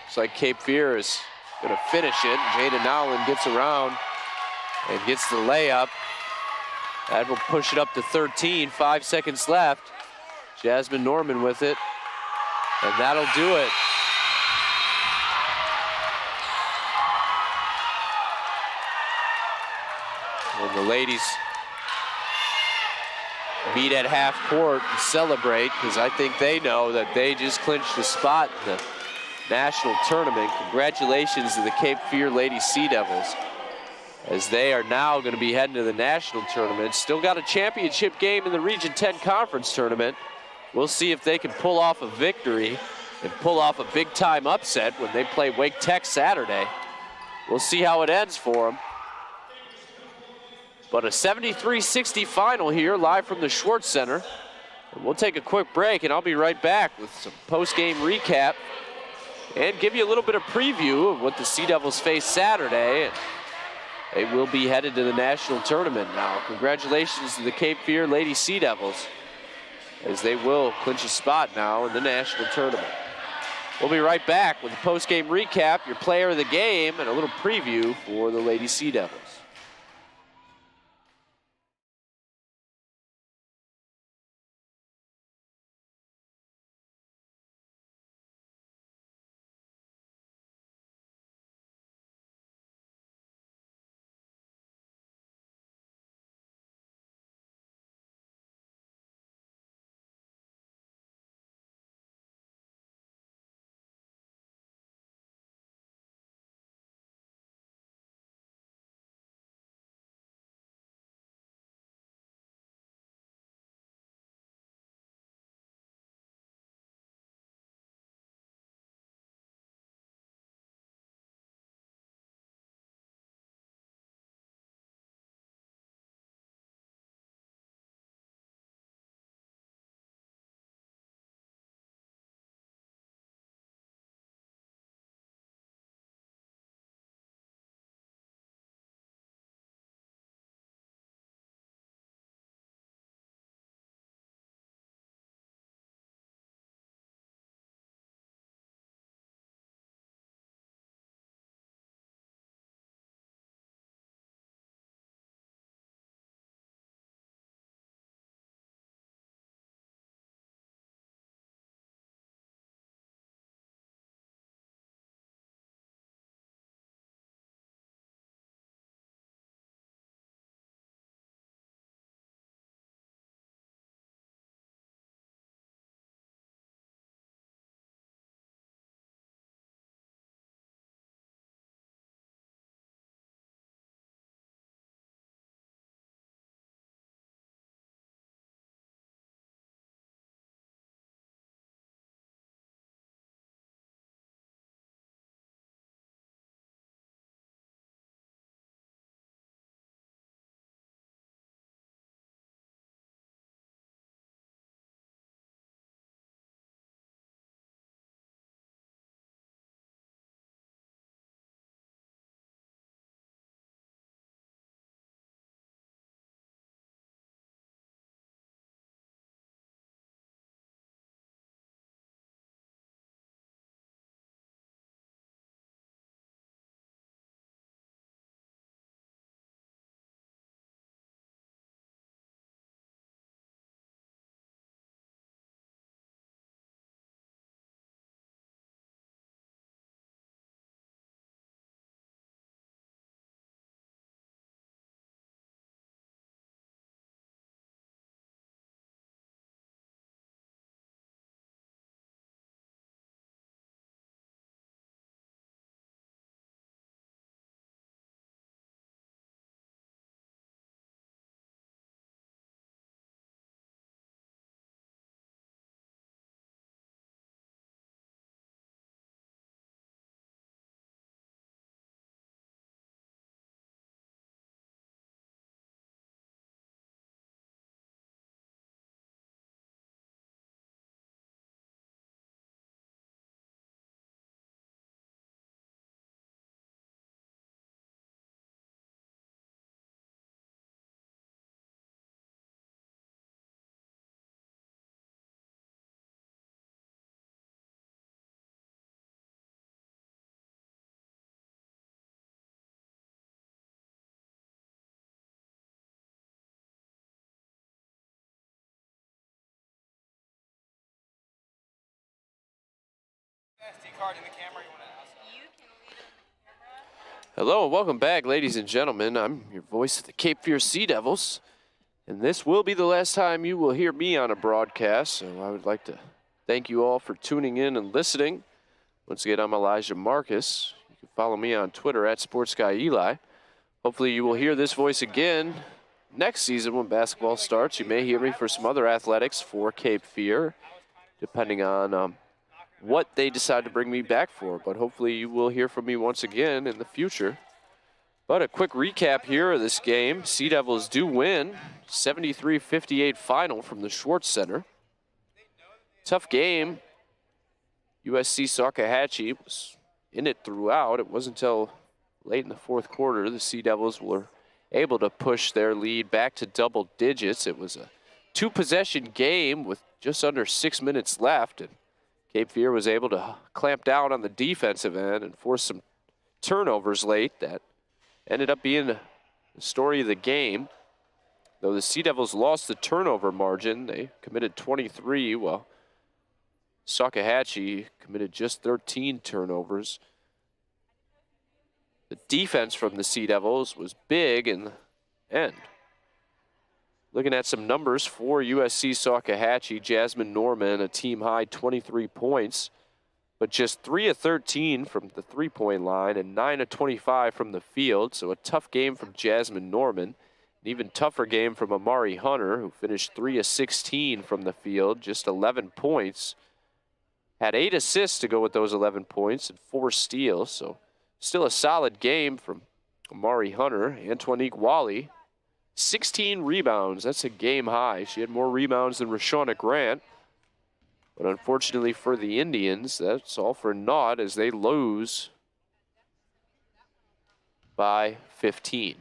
A: looks like Cape Fear is going to finish it. Jada Nowlin gets around and gets the layup. That will push it up to 13, 5 seconds left. Jasmine Norman with it, and that'll do it. And the ladies meet at half court and celebrate, because I think they know that they just clinched a spot in the national tournament. Congratulations to the Cape Fear Lady Sea Devils, as they are now going to be heading to the national tournament. Still got a championship game in the Region 10 Conference tournament. We'll see if they can pull off a victory and pull off a big-time upset when they play Wake Tech Saturday. We'll see how it ends for them. But a 73-60 final here, live from the Schwartz Center. And we'll take a quick break, and I'll be right back with some post-game recap and give you a little bit of preview of what the Sea Devils face Saturday. They will be headed to the national tournament now. Congratulations to the Cape Fear Lady Sea Devils, as they will clinch a spot now in the national tournament. We'll be right back with a post-game recap, your player of the game, and a little preview for the Lady Sea Devils. Hello and welcome back, ladies and gentlemen. I'm your voice of the Cape Fear Sea Devils, and this will be the last time you will hear me on a broadcast, so I would like to thank you all for tuning in and listening. Once again, I'm Elijah Marcus. You can follow me on Twitter at SportsGuyEli. Hopefully you will hear this voice again next season when basketball starts. You may hear me for some other athletics for Cape Fear, depending on what they decide to bring me back for. But hopefully you will hear from me once again in the future. But a quick recap here of this game. Sea Devils do win, 73-58 final from the Schwartz Center. Tough game. USC Salkehatchie was in it throughout. It wasn't until late in the fourth quarter the Sea Devils were able to push their lead back to double digits. It was a two-possession game with just under 6 minutes left, and Cape Fear was able to clamp down on the defensive end and force some turnovers late that ended up being the story of the game. Though the Sea Devils lost the turnover margin, they committed 23, while Salkehatchie committed just 13 turnovers. The defense from the Sea Devils was big in the end. Looking at some numbers for USC Salkehatchie, Jasmine Norman, a team-high 23 points, but just 3 of 13 from the three-point line and 9 of 25 from the field. So a tough game from Jasmine Norman. An even tougher game from Amari Hunter, who finished 3 of 16 from the field, just 11 points. Had 8 assists to go with those 11 points and 4 steals. So still a solid game from Amari Hunter. Antoinique Wally, 16 rebounds. That's a game high. She had more rebounds than Rashauna Grant. But unfortunately for the Indians, that's all for naught as they lose by 15.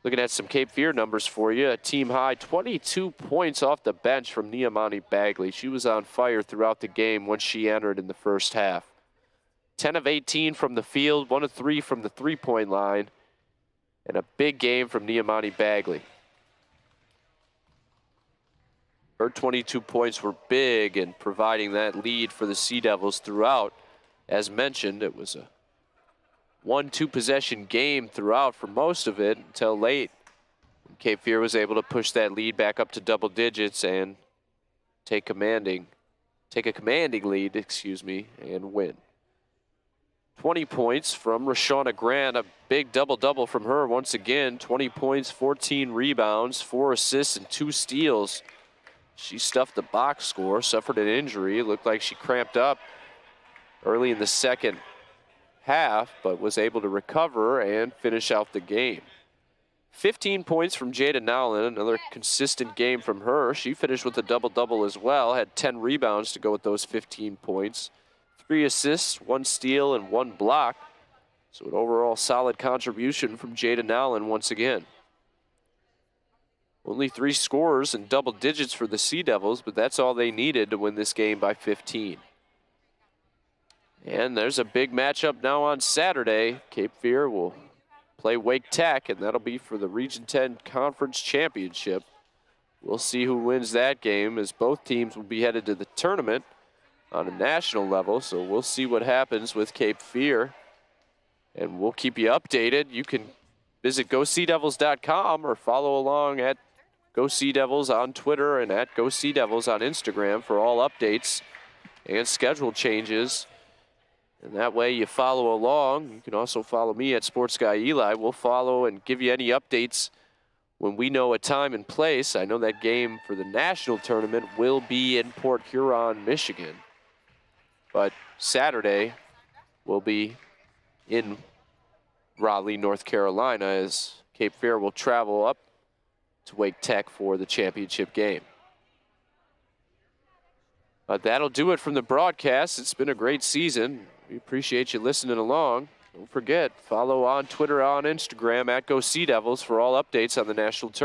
A: Looking at some Cape Fear numbers for you. A team high 22 points off the bench from Niamani Bagley. She was on fire throughout the game once she entered in the first half. 10 of 18 from the field, 1 of 3 from the three-point line. And a big game from Niamani Bagley. Her 22 points were big in providing that lead for the Sea Devils throughout. As mentioned, it was a 1-2 possession game throughout for most of it until late. Cape Fear was able to push that lead back up to double digits and take a commanding lead, and win. 20 points from Rashauna Grant, a big double-double from her once again. 20 points, 14 rebounds, 4 assists, and 2 steals. She stuffed the box score, suffered an injury. It looked like she cramped up early in the second half, but was able to recover and finish out the game. 15 points from Jada Nowlin, another consistent game from her. She finished with a double-double as well, had 10 rebounds to go with those 15 points. 3 assists, 1 steal, and 1 block. So an overall solid contribution from Jada Nowlin once again. Only 3 scorers in double digits for the Sea Devils, but that's all they needed to win this game by 15. And there's a big matchup now on Saturday. Cape Fear will play Wake Tech, and that'll be for the Region 10 Conference Championship. We'll see who wins that game, as both teams will be headed to the tournament on a national level, so we'll see what happens with Cape Fear, and we'll keep you updated. You can visit GoSeaDevils.com or follow along at Go Sea Devils on Twitter and at Go Sea Devils on Instagram for all updates and schedule changes. And that way you follow along. You can also follow me at SportsGuyEli. We'll follow and give you any updates when we know a time and place. I know that game for the national tournament will be in Port Huron, Michigan. But Saturday will be in Raleigh, North Carolina, as Cape Fear will travel up to Wake Tech for the championship game. But that'll do it from the broadcast. It's been a great season. We appreciate you listening along. Don't forget, follow on Twitter, on Instagram at Go Sea Devils for all updates on the national tournament.